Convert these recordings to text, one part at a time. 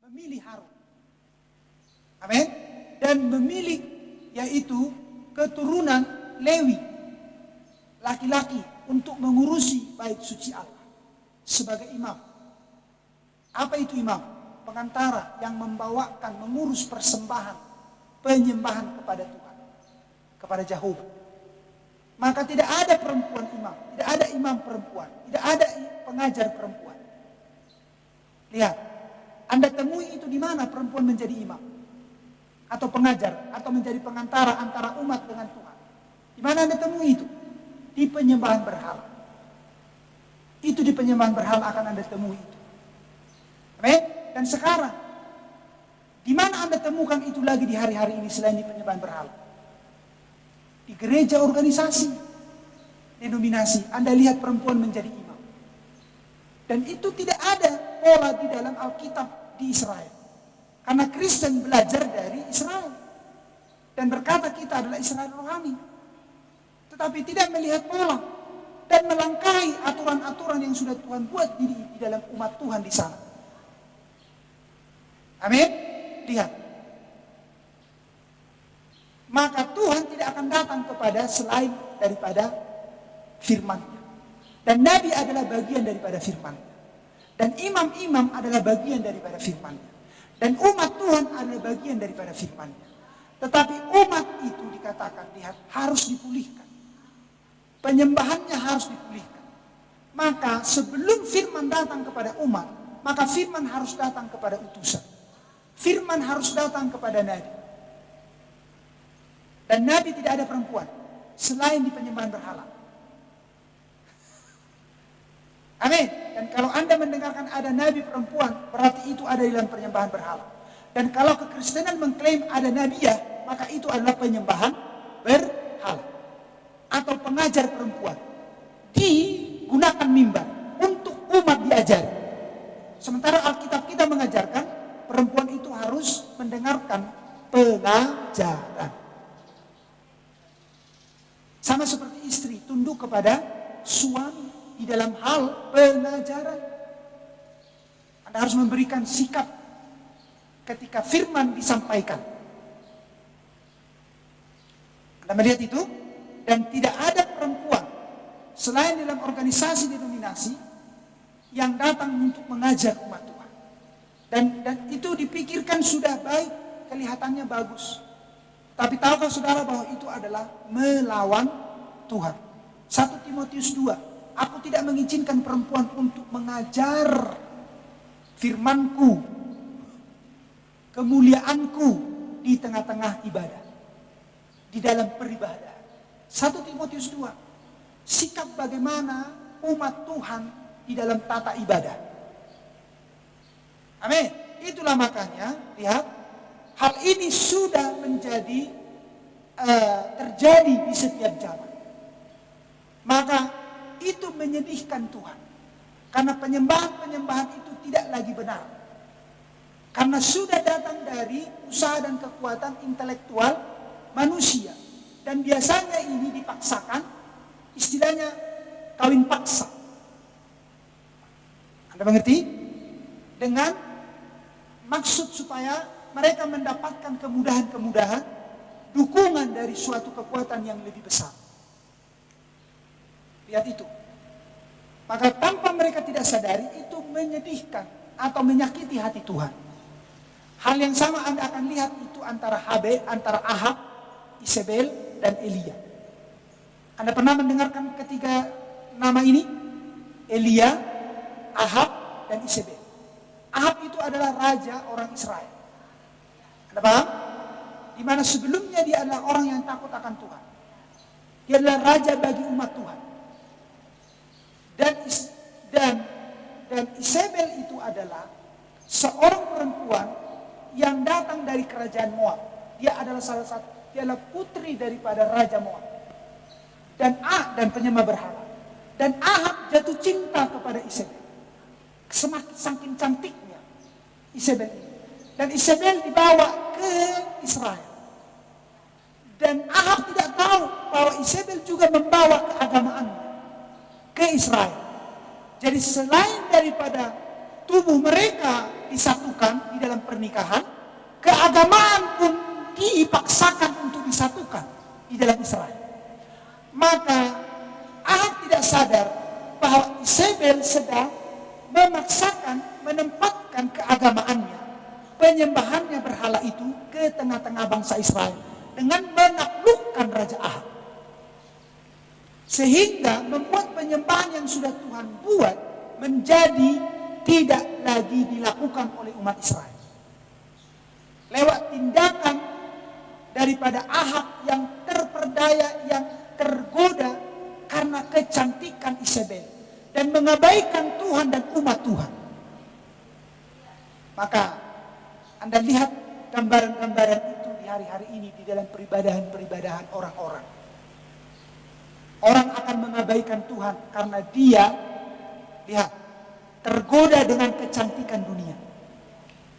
memilih Harun. Amin. Dan memilih yaitu keturunan Lewi, laki-laki, untuk mengurusi bait suci Allah sebagai imam. Apa itu imam? Pengantara yang membawakan, mengurus persembahan, penyembahan kepada Tuhan, kepada Jehovah. Maka tidak ada perempuan imam, tidak ada imam perempuan, tidak ada pengajar perempuan. Lihat, Anda temui itu di mana perempuan menjadi imam atau pengajar atau menjadi pengantara antara umat dengan Tuhan. Di mana Anda temui itu? Di penyembahan berhala. Itu di penyembahan berhala akan Anda temui itu. Amin. Dan sekarang, di mana Anda temukan itu lagi di hari-hari ini selain di penyembahan berhala? Di gereja organisasi, denominasi, Anda lihat perempuan menjadi imam. Dan itu tidak ada pola di dalam Alkitab di Israel. Karena Kristen belajar dari Israel. Dan berkata kita adalah Israel rohani. Tetapi tidak melihat pola. Dan melangkahi aturan-aturan yang sudah Tuhan buat di dalam umat Tuhan di sana. Amin. Lihat. Maka Tuhan tidak akan datang kepada selain daripada firman-Nya. Dan Nabi adalah bagian daripada firman-Nya. Dan imam-imam adalah bagian daripada firman-Nya. Dan umat Tuhan adalah bagian daripada firman-Nya. Tetapi umat itu dikatakan, lihat, harus dipulihkan. Penyembahannya harus dipulihkan. Maka sebelum firman datang kepada umat, maka firman harus datang kepada utusan. Firman harus datang kepada Nabi. Dan Nabi tidak ada perempuan selain di penyembahan berhala. Amin. Dan kalau Anda mendengarkan ada Nabi perempuan, berarti itu ada dalam penyembahan berhala. Dan kalau kekristenan mengklaim ada Nabiah, maka itu adalah penyembahan berhala. Atau pengajar perempuan. Digunakan mimbar untuk umat diajari. Sementara Alkitab kita mengajarkan, perempuan itu harus mendengarkan pengajaran. Sama seperti istri tunduk kepada suami di dalam hal pengajaran. Anda harus memberikan sikap ketika firman disampaikan. Anda melihat itu? Dan tidak ada perempuan selain dalam organisasi denominasi yang datang untuk mengajar umat Tuhan. Dan itu dipikirkan sudah baik, kelihatannya bagus. Tapi tahukah saudara bahwa itu adalah melawan Tuhan? 1 Timotius 2, aku tidak mengizinkan perempuan untuk mengajar firman-Ku, kemuliaan-Ku di tengah-tengah ibadah, di dalam peribadahan. 1 Timotius 2, sikap bagaimana umat Tuhan di dalam tata ibadah. Amin. Itulah makanya, lihat, hal ini sudah menjadi terjadi di setiap zaman. Maka itu menyedihkan Tuhan. Karena penyembahan-penyembahan itu tidak lagi benar. Karena sudah datang dari usaha dan kekuatan intelektual manusia. Dan biasanya ini dipaksakan, istilahnya kawin paksa. Anda mengerti? Dengan maksud supaya mereka mendapatkan kemudahan-kemudahan, dukungan dari suatu kekuatan yang lebih besar. Lihat itu. Maka tanpa mereka tidak sadari, itu menyedihkan atau menyakiti hati Tuhan. Hal yang sama Anda akan lihat itu antara Ahab, Isabel, dan Elia. Anda pernah mendengarkan ketiga nama ini? Elia, Ahab, dan Isabel. Ahab itu adalah raja orang Israel. Anda paham? Di mana sebelumnya dia adalah orang yang takut akan Tuhan. Dia adalah raja bagi umat Tuhan. Dan Isabel itu adalah seorang perempuan yang datang dari kerajaan Moab. Dia adalah dia adalah putri daripada raja Moab. Dan penyembah berhala. Dan Ahab jatuh cinta kepada Isabel. Saking cantiknya Isabel ini. Dan Isabel dibawa ke Israel. Dan Ahab tidak tahu bahwa Isabel juga membawa keagamaan ke Israel. Jadi selain daripada tubuh mereka disatukan di dalam pernikahan, keagamaan pun dipaksakan untuk disatukan di dalam Israel. Maka Ahab tidak sadar bahwa Isabel sedang memaksakan menempatkan keagamaannya, penyembahannya berhala itu ke tengah-tengah bangsa Israel dengan menaklukkan Raja Ahab. Sehingga membuat penyembahan yang sudah Tuhan buat menjadi tidak lagi dilakukan oleh umat Israel. Lewat tindakan daripada Ahab yang terperdaya, yang tergoda karena kecantikan Isabel dan mengabaikan Tuhan dan umat Tuhan. Maka Anda lihat gambaran-gambaran itu di hari-hari ini di dalam peribadahan-peribadahan orang-orang. Orang akan mengabaikan Tuhan karena dia, lihat, tergoda dengan kecantikan dunia.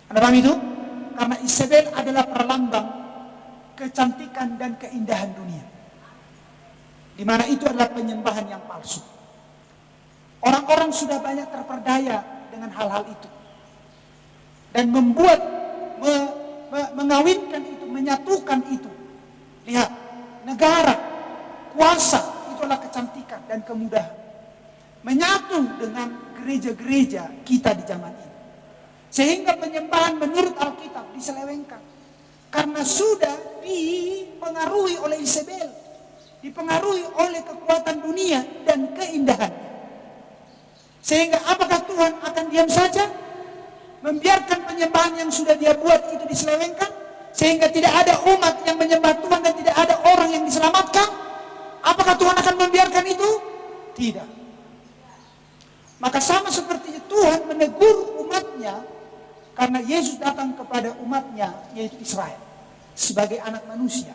Anda paham itu? Karena Isabel adalah perlambang kecantikan dan keindahan dunia, di mana itu adalah penyembahan yang palsu. Orang-orang sudah banyak terperdaya dengan hal-hal itu dan membuat mengawinkan itu, menyatukan itu. Lihat, negara, kuasa itu adalah kecantikan dan kemudahan, menyatu dengan gereja-gereja kita di zaman ini, sehingga penyembahan menurut Alkitab diselewengkan karena sudah dipengaruhi oleh Isabel, dipengaruhi oleh kekuatan dunia dan keindahannya. Sehingga apakah Tuhan akan diam saja membiarkan penyembahan yang sudah dia buat itu diselewengkan sehingga tidak ada umat yang menyembah Tuhan dan tidak ada orang yang diselamatkan? Apakah Tuhan akan membiarkan itu? Tidak. Maka sama seperti Tuhan menegur umatnya karena Yesus datang kepada umatnya, yaitu Israel, sebagai anak manusia.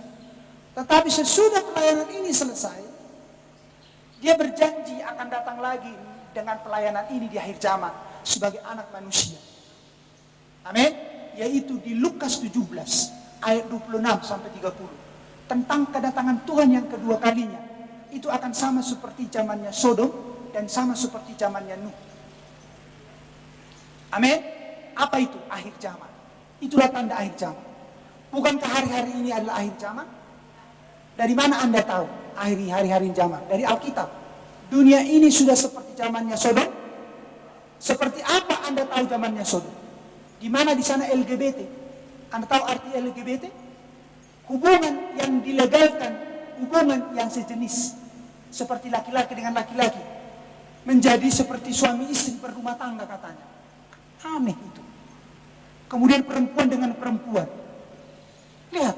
Tetapi sesudah pelayanan ini selesai, dia berjanji akan datang lagi dengan pelayanan ini di akhir zaman sebagai anak manusia. Amin. Yaitu di Lukas 17 ayat 26 sampai 30. Tentang kedatangan Tuhan yang kedua kalinya. Itu akan sama seperti zamannya Sodom dan sama seperti zamannya Nuh. Amin. Apa itu? Akhir zaman. Itulah tanda akhir zaman. Bukankah hari-hari ini adalah akhir zaman? Dari mana Anda tahu hari-hari zaman? Dari Alkitab. Dunia ini sudah seperti zamannya Sodom. Seperti apa Anda tahu zamannya Sodom? Di mana di sana LGBT? Anda tahu arti LGBT? Hubungan yang dilegalkan, hubungan yang sejenis, seperti laki-laki dengan laki-laki, menjadi seperti suami istri berumah tangga katanya. Aneh itu. Kemudian perempuan dengan perempuan. Lihat,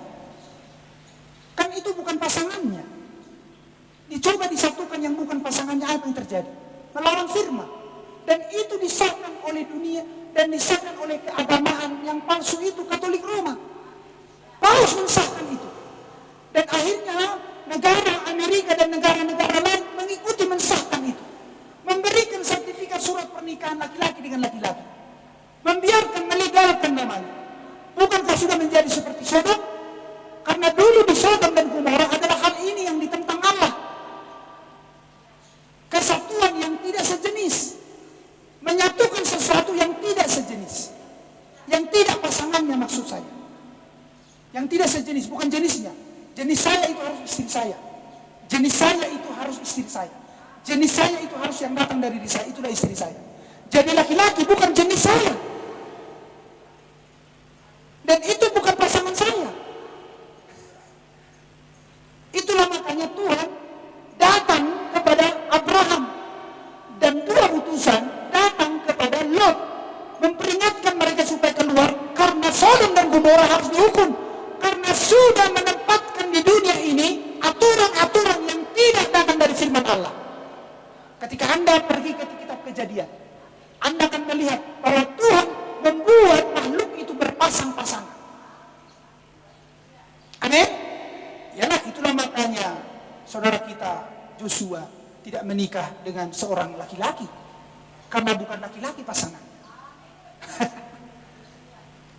kan itu bukan pasangannya. Dicoba disatukan yang bukan pasangannya, apa yang terjadi? Melawan firman. Dan itu disahkan oleh dunia dan disahkan oleh keagamaan yang palsu itu, Katolik Roma. Paus mensahkan itu. Dan akhirnya negara Amerika dan negara-negara lain mengikuti mensahkan itu. Memberikan sertifikat surat pernikahan laki-laki dengan laki-laki. Membiarkan, melegalkan namanya. Bukankah sudah menjadi seperti Sodom? Karena dulu di Sodom dan Gomora adalah hal ini yang ditentang Allah. Kesatuan yang tidak sejenis. Menyatukan sesuatu yang tidak sejenis. Yang tidak pasangannya maksud saya. Yang tidak sejenis, bukan jenisnya. Jenis saya itu harus istri saya. Jenis saya itu harus istri saya. Jenis saya itu harus yang datang dari diri saya, itulah istri saya. Jadi laki-laki bukan jenis saya. Dan itu bukan pasangan saya. Itulah makanya Tuhan datang kepada Abraham dan dua utusan datang kepada Lot memperingatkan mereka supaya keluar karena Sodom dan Gomora harus dihukum karena sudah menempatkan di dunia ini aturan-aturan yang tidak datang dari firman Allah. Ketika Anda pergi ke kitab Kejadian, Anda akan melihat bahwa Tuhan membuat makhluk itu berpasang-pasangan. Amin. Yalah, itulah makanya saudara kita Joshua tidak menikah dengan seorang laki-laki karena bukan laki-laki pasangan.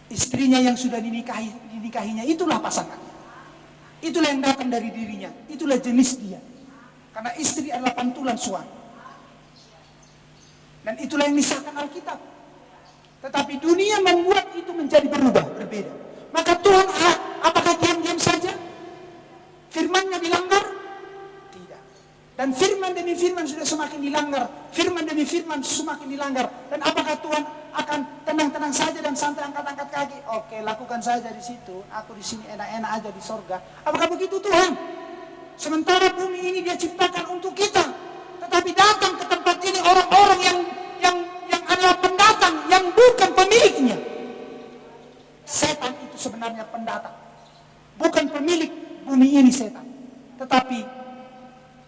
Istrinya yang sudah dinikahinya itulah pasangannya. Itulah yang datang dari dirinya, itulah jenis dia. Karena istri adalah pantulan suami. Dan itulah yang disahkan Alkitab. Tetapi dunia membuat itu menjadi berubah, berbeda. Maka Tuhan apakah diam-diam saja? Firman-Nya dilanggar? Tidak. Dan firman demi firman sudah semakin dilanggar. Firman demi firman semakin dilanggar. Dan apakah Tuhan akan tenang-tenang saja dan santai angkat-angkat kaki? Oke, lakukan saja di situ. Aku di sini enak-enak aja di sorga. Apakah begitu Tuhan? Sementara bumi ini Dia ciptakan untuk kita. Tetapi datang ke tempat ini orang-orang yang adalah pendatang, yang bukan pemiliknya. Setan itu sebenarnya pendatang. Bukan pemilik bumi ini setan. Tetapi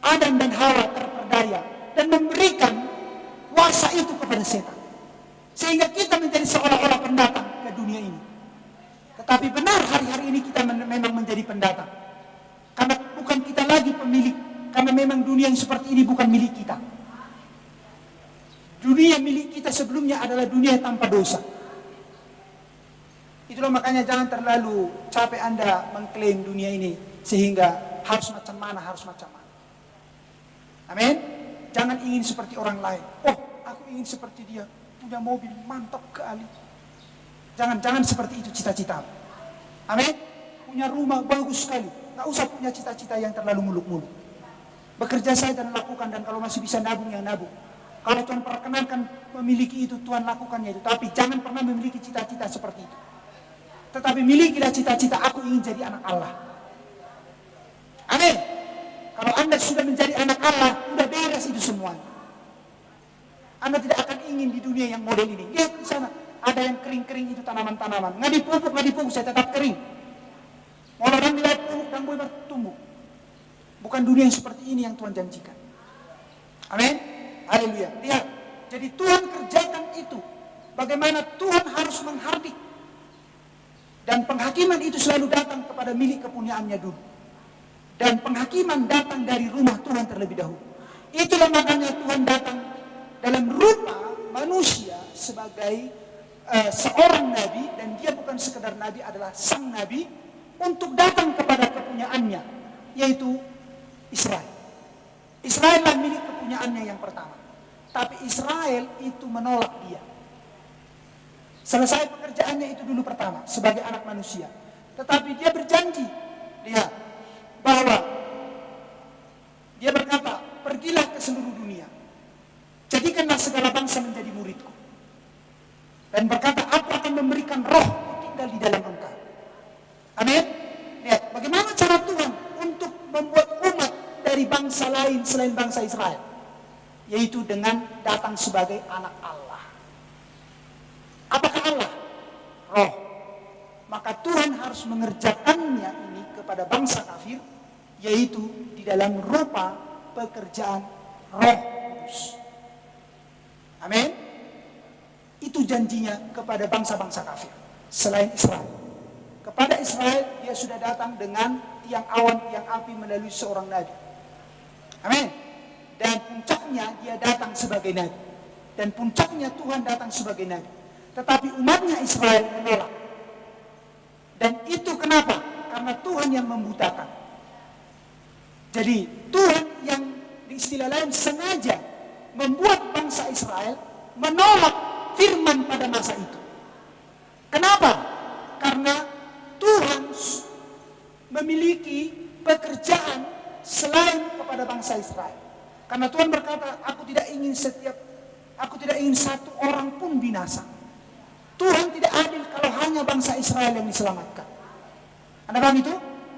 Adam dan Hawa terperdaya dan memberikan kuasa itu kepada setan. Sehingga kita menjadi seolah-olah pendatang ke dunia ini. Tetapi benar hari-hari ini kita memang menjadi pendatang. Karena bukan kita lagi pemilik. Karena memang dunia yang seperti ini bukan milik kita. Dunia milik kita sebelumnya adalah dunia tanpa dosa. Itulah makanya jangan terlalu capek Anda mengklaim dunia ini. Sehingga harus macam mana. Amin. Jangan ingin seperti orang lain. Oh, aku ingin seperti dia. Punya mobil mantap kali. Jangan seperti itu cita-cita. Amin. Punya rumah bagus sekali. Nggak usah punya cita-cita yang terlalu muluk-muluk. Bekerja saja dan lakukan. Dan kalau masih bisa nabung, yang nabung. Kalau Tuhan perkenankan memiliki itu, Tuhan lakukannya itu. Tapi jangan pernah memiliki cita-cita seperti itu. Tetapi milikilah cita-cita, aku ingin jadi anak Allah. Amin. Kalau Anda sudah menjadi anak Allah, sudah beres itu semuanya. Anda tidak akan ingin di dunia yang model ini. Lihat di sana, ada yang kering-kering itu tanaman-tanaman. Nggak dipupuk, saya tetap kering. Mau orang nilai pupuk dan boleh bertumbuh. Bukan dunia yang seperti ini yang Tuhan janjikan. Amin. Haleluya. Lihat. Jadi Tuhan kerjakan itu. Bagaimana Tuhan harus menghardik. Dan penghakiman itu selalu datang kepada milik kepunyaannya dulu. Dan penghakiman datang dari rumah Tuhan terlebih dahulu. Itulah makanya Tuhan datang dalam rupa manusia sebagai seorang nabi. Dan dia bukan sekedar nabi, adalah sang nabi. Untuk datang kepada kepunyaannya. Yaitu Israel. Israel lah milik kepunyaannya yang pertama. Tapi Israel itu menolak dia. Selesai pekerjaannya itu dulu pertama sebagai anak manusia. Tetapi dia berjanji, lihat, bahwa dia berkata, pergilah ke seluruh dunia. Jadikanlah segala bangsa menjadi muridku. Dan berkata, aku akan memberikan roh tinggal di dalam engkau. Amin. Lihat, bagaimana cara Tuhan untuk membuat umat dari bangsa lain selain bangsa Israel, yaitu dengan datang sebagai anak Allah. Apakah Allah? Roh. Maka Tuhan harus mengerjakannya ini kepada bangsa kafir, yaitu di dalam rupa pekerjaan Roh Kudus. Amin. Itu janjinya kepada bangsa-bangsa kafir selain Israel. Kepada Israel dia sudah datang dengan tiang awan, tiang api melalui seorang nabi. Amin. Dan puncaknya dia datang sebagai nabi. Dan puncaknya Tuhan datang sebagai nabi. Tetapi umatnya Israel menolak. Dan itu kenapa? Karena Tuhan yang membutakan. Jadi Tuhan yang di istilah lain sengaja membuat bangsa Israel menolak firman pada masa itu. Kenapa? Karena Tuhan memiliki pekerjaan selain kepada bangsa Israel. Karena Tuhan berkata, aku tidak ingin satu orang pun binasa. Tuhan tidak adil kalau hanya bangsa Israel yang diselamatkan. Anda paham itu?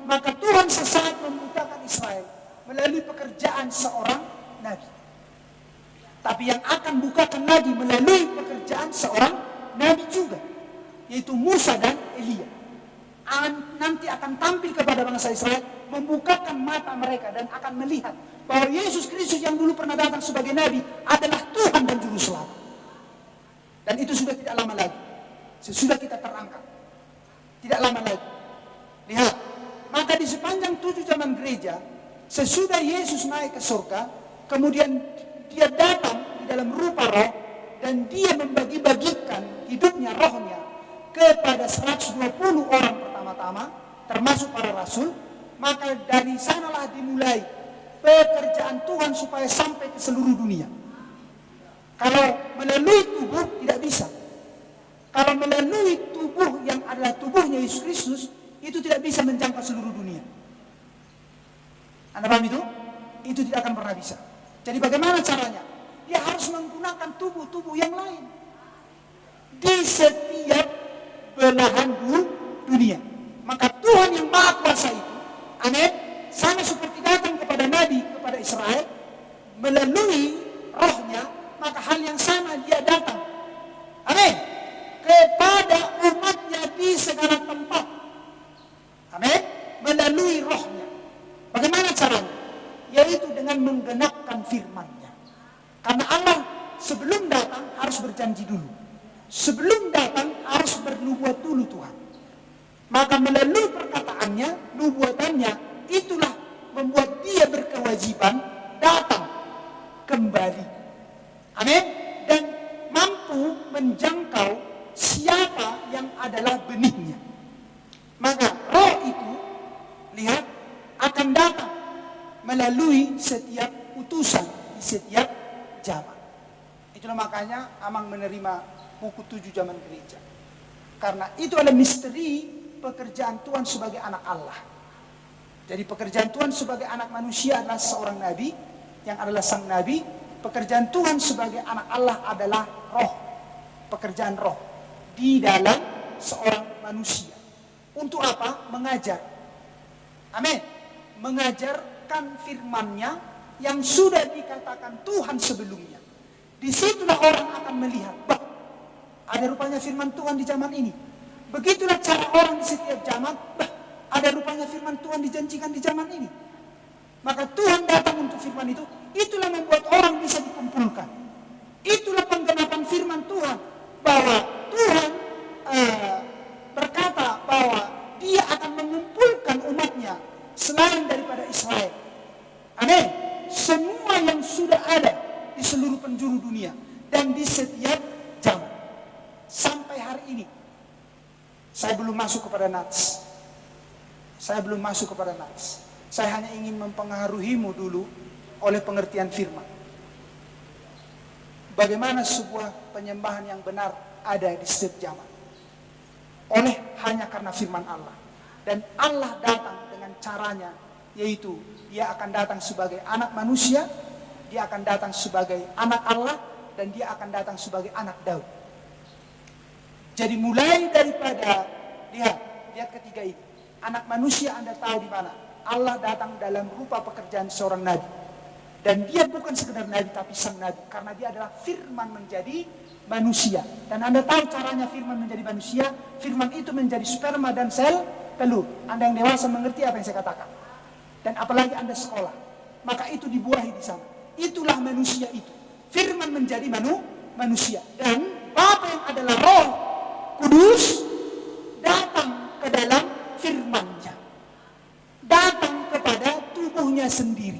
Maka Tuhan sesaat membutakan Israel melalui pekerjaan seorang nabi. Tapi yang akan bukakan lagi melalui pekerjaan seorang nabi juga, yaitu Musa dan Elia. Nanti akan tampil kepada bangsa Israel, membukakan mata mereka dan akan melihat bahwa Yesus Kristus yang dulu pernah datang sebagai nabi adalah Tuhan dan juru selamat. Dan itu sudah tidak lama lagi. Sesudah kita terangkat. Tidak lama lagi. Lihat. Maka di sepanjang 7 zaman gereja, sesudah Yesus naik ke surga, kemudian dia datang di dalam rupa roh, dan dia membagi-bagikan hidupnya, rohnya, kepada 120 orang pertama-tama, termasuk para rasul. Maka dari sanalah dimulai pekerjaan Tuhan supaya sampai ke seluruh dunia. Kalau melalui tubuh tidak bisa. Jadi bagaimana caranya? Dia harus menggunakan tubuh-tubuh yang lain di setiap belahan dunia. Maka Tuhan yang Maha Kuasa itu, amin, sama seperti datang kepada Nabi, kepada Israel, melalui rohnya, maka hal yang sama dia datang, amin, kepada umatnya di segala tempat, amin, melalui rohnya. Bagaimana caranya? Yaitu dengan menggenapkan firman-Nya. Karena Allah sebelum datang harus berjanji dulu. Sebelum datang harus bernubuat dulu Tuhan. Maka melalui perkataannya, nubuatannya, itulah membuat dia berkewajiban datang kembali. Amin. Dan mampu menjangkau siapa yang adalah benihnya. Maka roh itu, lihat, akan datang melalui setiap utusan di setiap zaman. Itulah makanya Amang menerima buku 7 zaman gereja. Karena itu adalah misteri pekerjaan Tuhan sebagai anak Allah. Jadi pekerjaan Tuhan sebagai anak manusia adalah seorang nabi, yang adalah sang nabi. Pekerjaan Tuhan sebagai anak Allah adalah roh. Pekerjaan roh di dalam seorang manusia. Untuk apa? Mengajar. Amin. Mengajarkan firman-Nya yang sudah dikatakan Tuhan sebelumnya. Disitulah orang akan melihat, bah, ada rupanya firman Tuhan di zaman ini. Begitulah cara orang di setiap zaman, bah, ada rupanya firman Tuhan dijanjikan di zaman ini. Maka Tuhan datang untuk firman itu, itulah membuat orang bisa dikumpulkan. Itulah penggenapan firman Tuhan, bahwa Tuhan berkata bahwa dia akan mengumpulkan umatnya selain daripada Israel. Amin. Semua yang sudah ada di seluruh penjuru dunia dan di setiap zaman. Sampai hari ini saya belum masuk kepada Nats. Saya belum masuk kepada Nats. Saya hanya ingin mempengaruhimu dulu oleh pengertian firman. Bagaimana sebuah penyembahan yang benar ada di setiap zaman. Hanya karena firman Allah. Dan Allah datang dengan caranya, yaitu dia akan datang sebagai anak manusia, dia akan datang sebagai anak Allah, dan dia akan datang sebagai anak Daud. Jadi mulai daripada lihat ketiga ini. Anak manusia Anda tahu di mana? Allah datang dalam rupa pekerjaan seorang nabi. Dan dia bukan sekedar nabi tapi sang nabi, karena dia adalah firman menjadi manusia. Dan Anda tahu caranya firman menjadi manusia? Firman itu menjadi sperma dan sel telur. Anda yang dewasa mengerti apa yang saya katakan. Dan apalagi Anda sekolah, maka itu dibuahi di sana. Itulah manusia itu. Firman menjadi manusia. Dan Bapa yang adalah Roh Kudus datang ke dalam firman-Nya. Datang kepada tubuhnya sendiri.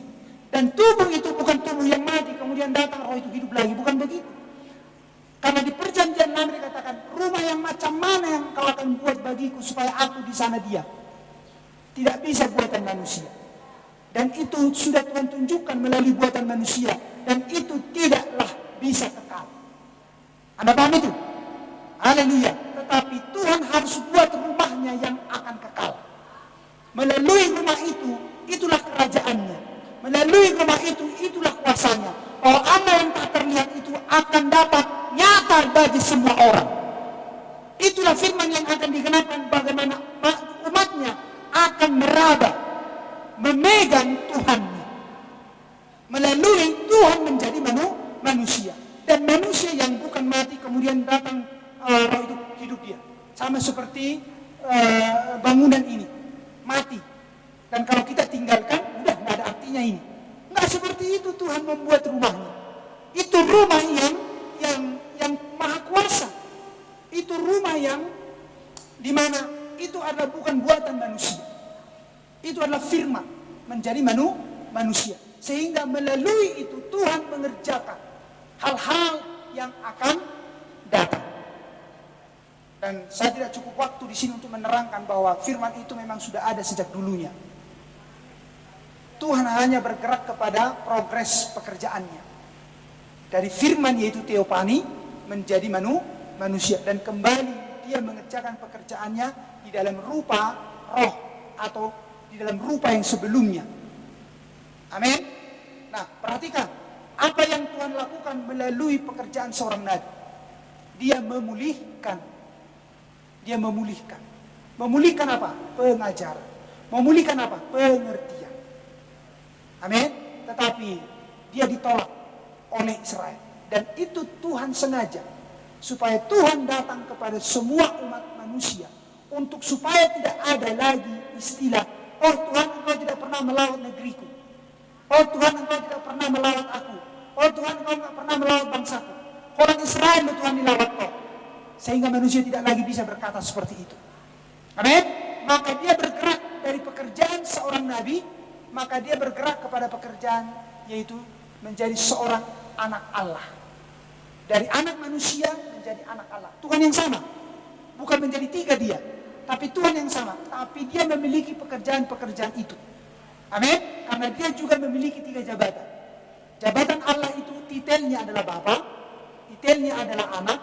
Dan tubuh itu bukan tubuh yang mati kemudian datang roh itu hidup lagi. Bukan begitu. Karena di perjanjian lama dikatakan, rumah yang macam mana yang kau akan buat bagiku supaya aku di sana dia. Tidak bisa buatan manusia. Dan itu sudah Tuhan tunjukkan melalui buatan manusia. Dan itu tidaklah bisa kekal. Anda paham itu? Haleluya. Tetapi Tuhan harus buat rumahnya yang akan kekal. Melalui rumah itu, itulah kerajaannya. Melalui rumah itu, itulah kuasanya. Bahwa Allah yang tak terlihat itu akan dapat nyata bagi semua orang. Itulah firman yang akan dikenakan bagaimana umatnya akan meraba, memegang Tuhannya. Melalui Tuhan menjadi manusia. Dan manusia yang bukan mati kemudian datang roh itu hidup dia. Sama seperti bangunan ini. Mati. Dan kalau kita tinggalkan, udah nggak ada artinya ini. Nggak seperti itu Tuhan membuat rumahnya. Itu rumah yang maha kuasa. Itu rumah yang dimana itu adalah bukan buatan manusia. Itu adalah firman menjadi manusia. Sehingga melalui itu Tuhan mengerjakan hal-hal yang akan datang. Dan saya tidak cukup waktu di sini untuk menerangkan bahwa firman itu memang sudah ada sejak dulunya. Tuhan hanya bergerak kepada progres pekerjaannya. Dari firman yaitu teopani menjadi manusia. Dan kembali dia mengerjakan pekerjaannya di dalam rupa roh atau di dalam rupa yang sebelumnya. Amin. Nah, perhatikan. Apa yang Tuhan lakukan melalui pekerjaan seorang nabi? Dia memulihkan. Dia memulihkan. Memulihkan apa? Pengajaran. Memulihkan apa? Pengertian. Amin. Tetapi dia ditolak oleh Israel. Dan itu Tuhan sengaja. Supaya Tuhan datang kepada semua umat manusia. Untuk supaya tidak ada lagi istilah, oh Tuhan, engkau tidak pernah melawat negeriku. Oh Tuhan, engkau tidak pernah melawat aku. Oh Tuhan, engkau tidak pernah melawat bangsaku. Orang Israel Tuhan dilawat kau. Sehingga manusia tidak lagi bisa berkata seperti itu. Amin. Maka dia bergerak dari pekerjaan seorang nabi. Maka dia bergerak kepada pekerjaan, yaitu menjadi seorang anak Allah. Dari anak manusia menjadi anak Allah. Tuhan yang sama. Bukan menjadi tiga dia. Tapi Tuhan yang sama. Tapi dia memiliki pekerjaan-pekerjaan itu. Amin. Karena dia juga memiliki tiga jabatan. Jabatan Allah itu titelnya adalah Bapa, titelnya adalah Anak,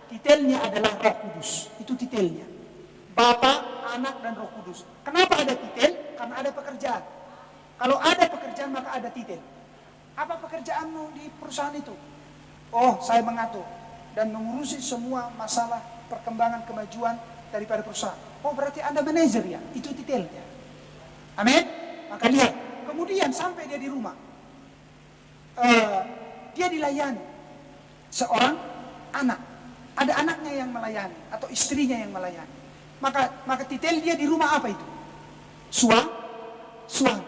titelnya adalah Roh Kudus. Itu titelnya. Bapa, Anak, dan Roh Kudus. Kenapa ada titel? Karena ada pekerjaan. Kalau ada pekerjaan maka ada titel. Apa pekerjaanmu di perusahaan itu? Oh, saya mengatur dan mengurusi semua masalah perkembangan kemajuan daripada perusahaan. Oh, berarti Anda manajer ya? Itu titelnya. Amin. Maka lihat, kemudian sampai dia di rumah, dia dilayani seorang anak. Ada anaknya yang melayani atau istrinya yang melayani. Maka titel dia di rumah apa itu? Suami.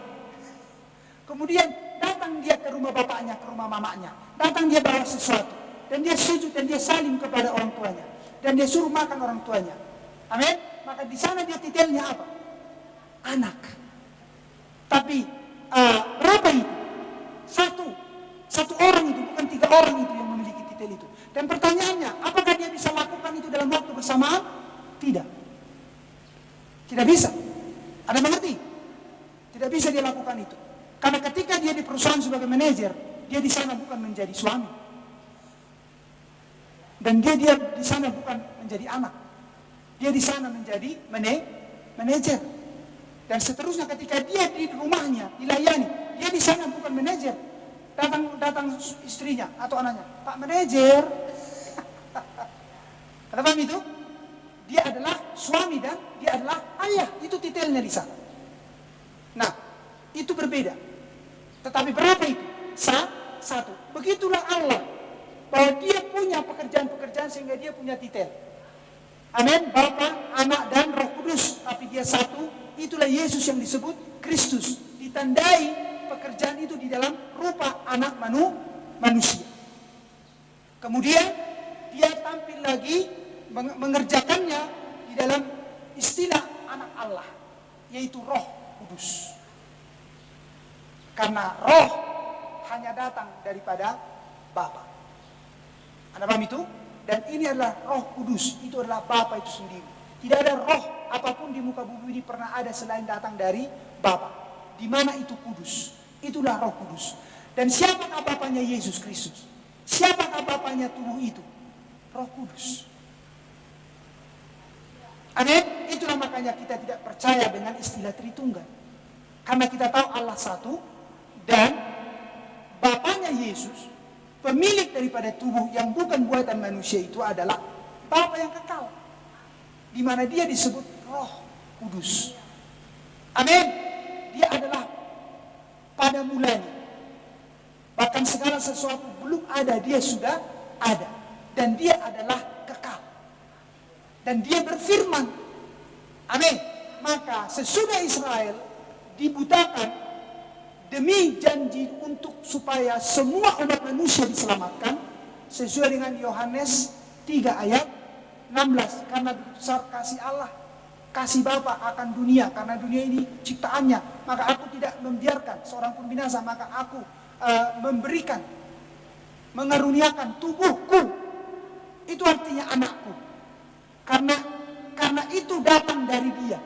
Kemudian datang dia ke rumah bapaknya, ke rumah mamanya. Datang dia bawa sesuatu. Dan dia sujud dan dia salim kepada orang tuanya. Dan dia suruh makan orang tuanya. Amin. Maka di sana dia titelnya apa? Anak. Tapi berapa itu? Satu orang itu, bukan tiga orang itu yang memiliki titel itu. Dan pertanyaannya, apakah dia bisa lakukan itu dalam waktu bersamaan? Tidak. Tidak bisa. Ada mengerti? Tidak bisa dia lakukan itu. Karena ketika dia di perusahaan sebagai manajer, dia di sana bukan menjadi suami. Dan dia di sana bukan menjadi anak. Dia di sana menjadi manajer. Dan seterusnya ketika dia di rumahnya dilayani, dia di sana bukan manajer. Datang istrinya atau anaknya, Pak manajer. Ada paham itu? Dia adalah suami dan dia adalah ayah. Itu titelnya di sana. Nah, itu berbeda. Tetapi berapa itu? Satu. Begitulah Allah. Bahwa dia punya pekerjaan-pekerjaan sehingga dia punya titel. Amin. Bapa, Anak, dan Roh Kudus. Tapi dia satu. Itulah Yesus yang disebut Kristus. Ditandai pekerjaan itu di dalam rupa anak manusia. Kemudian dia tampil lagi mengerjakannya di dalam istilah anak Allah. Yaitu Roh Kudus. Karena roh hanya datang daripada Bapa. Anda paham itu? Dan ini adalah Roh Kudus. Itu adalah Bapa itu sendiri. Tidak ada roh apapun di muka bumi ini pernah ada selain datang dari Bapa. Di mana itu kudus? Itulah Roh Kudus. Dan siapakah Bapanya Yesus Kristus? Siapakah Bapanya tubuh itu? Roh Kudus. Amin. Itulah makanya kita tidak percaya dengan istilah Tritunggal. Karena kita tahu Allah satu dan Bapanya Yesus, pemilik daripada tubuh yang bukan buatan manusia itu adalah Bapa yang kekal. Di mana dia disebut Roh Kudus. Amin. Dia adalah pada mulanya. Bahkan segala sesuatu belum ada, dia sudah ada. Dan dia adalah kekal. Dan dia berfirman. Amin. Maka sesudah Israel dibutakan demi janji untuk supaya semua umat manusia diselamatkan sesuai dengan Yohanes 3 ayat 16. Karena besar kasih Allah, kasih Bapa akan dunia, karena dunia ini ciptaannya, maka aku tidak membiarkan seorang pun binasa, maka aku memberikan, mengaruniakan tubuhku. Itu artinya anakku. Karena itu datang dari dia.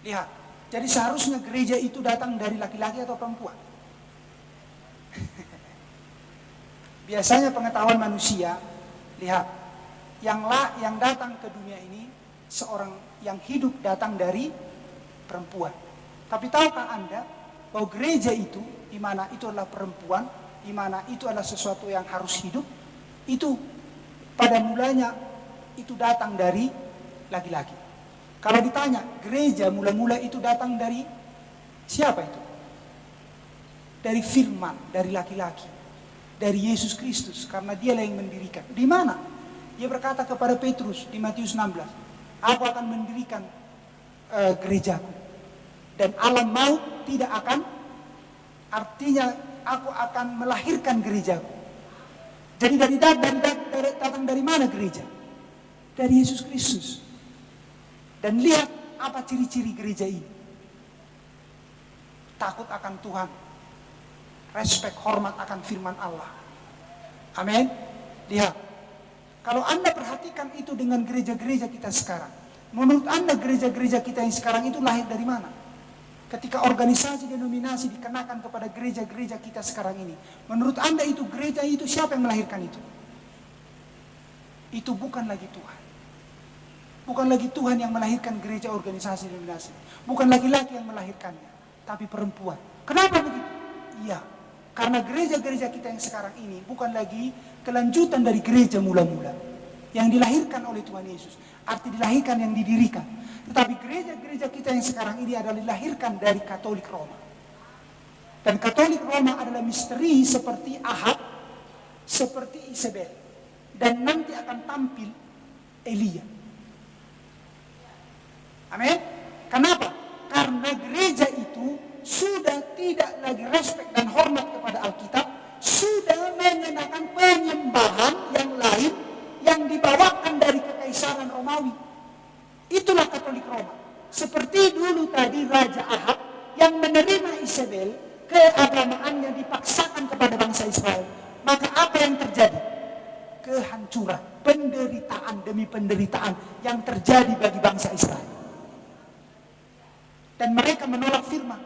Lihat, jadi seharusnya gereja itu datang dari laki-laki atau perempuan. Biasanya pengetahuan manusia, lihat, yang datang ke dunia ini seorang yang hidup datang dari perempuan. Tapi tahukah Anda bahwa gereja itu, di mana itu adalah perempuan, di mana itu adalah sesuatu yang harus hidup, itu pada mulanya itu datang dari laki-laki. Kalau ditanya, gereja mula-mula itu datang dari siapa itu? Dari firman, dari laki-laki, dari Yesus Kristus, karena dialah yang mendirikan. Di mana? Dia berkata kepada Petrus di Matius 16, aku akan mendirikan gerejaku, dan alam maut tidak akan, artinya aku akan melahirkan gerejaku. Jadi datang dari mana gereja? Dari Yesus Kristus. Dan lihat apa ciri-ciri gereja ini. Takut akan Tuhan, respek, hormat akan firman Allah. Amin. Lihat, kalau Anda perhatikan itu dengan gereja-gereja kita sekarang, menurut Anda gereja-gereja kita yang sekarang itu lahir dari mana? Ketika organisasi denominasi dikenakan kepada gereja-gereja kita sekarang ini, menurut Anda itu gereja itu siapa yang melahirkan itu? Itu bukan lagi Tuhan. Bukan lagi Tuhan yang melahirkan gereja organisasi denominasi. Bukan laki-laki yang melahirkannya, tapi perempuan. Kenapa begitu? Iya, karena gereja-gereja kita yang sekarang ini bukan lagi kelanjutan dari gereja mula-mula yang dilahirkan oleh Tuhan Yesus. Arti dilahirkan yang didirikan. Tetapi gereja-gereja kita yang sekarang ini adalah dilahirkan dari Katolik Roma. Dan Katolik Roma adalah misteri seperti Ahab, seperti Isabel. Dan nanti akan tampil Elia. Amin. Kenapa? Karena gereja itu sudah tidak lagi respek dan hormat kepada Alkitab, sudah mengenakan penyembahan yang lain yang dibawakan dari kekaisaran Romawi. Itulah Katolik Roma. Seperti dulu tadi Raja Ahab yang menerima Isabel, keagamaannya dipaksakan kepada bangsa Israel. Maka apa yang terjadi? Kehancuran, penderitaan demi penderitaan yang terjadi bagi bangsa Israel. Dan mereka menolak firman.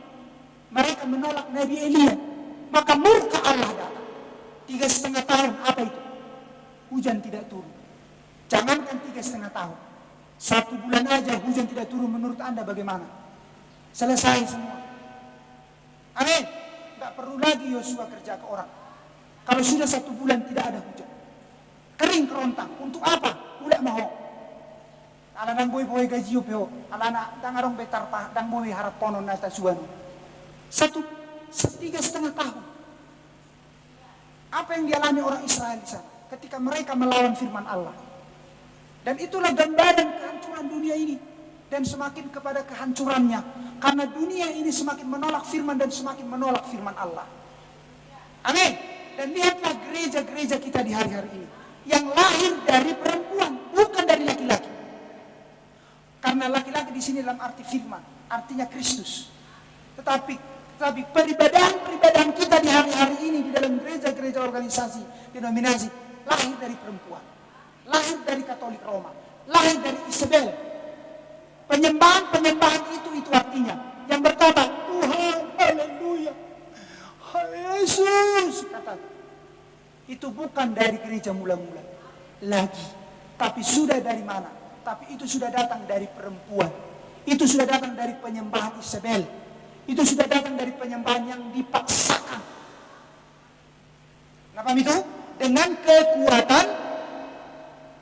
Mereka menolak Nabi Elia. Maka murka Allah datang. 3,5 tahun, apa itu? Hujan tidak turun. Jangankan 3,5 tahun. 1 bulan aja hujan tidak turun, menurut Anda bagaimana? Selesai semua. Amin. Tidak perlu lagi Yosua kerja ke orang. Kalau sudah 1 bulan tidak ada hujan, kering kerontang. Untuk apa? Udah mau. Alanang boy gaji yo alana dangarong betar pa dang boy harap ponon nata suan. 3,5 tahun. Apa yang dialami orang Israel di sana ketika mereka melawan firman Allah? Dan itulah gambaran kehancuran dunia ini. Dan semakin kepada kehancurannya, karena dunia ini semakin menolak firman dan semakin menolak firman Allah. Amin. Dan lihatlah gereja-gereja kita di hari-hari ini yang lahir dari perempuan, bukan dari laki-laki. Karena laki-laki di sini dalam arti firman, artinya Kristus. Tetapi peribadahan kita di hari-hari ini di dalam gereja-gereja organisasi denominasi lahir dari perempuan, lahir dari Katolik Roma, lahir dari Isabel. Penyembahan itu artinya yang berkata Tuhan, haleluya, Yesus, kata itu bukan dari gereja mula-mula lagi, tapi sudah dari mana? Tapi itu sudah datang dari perempuan. Itu sudah datang dari penyembahan Isabel. Itu sudah datang dari penyembahan yang dipaksakan. Kenapa itu? Dengan kekuatan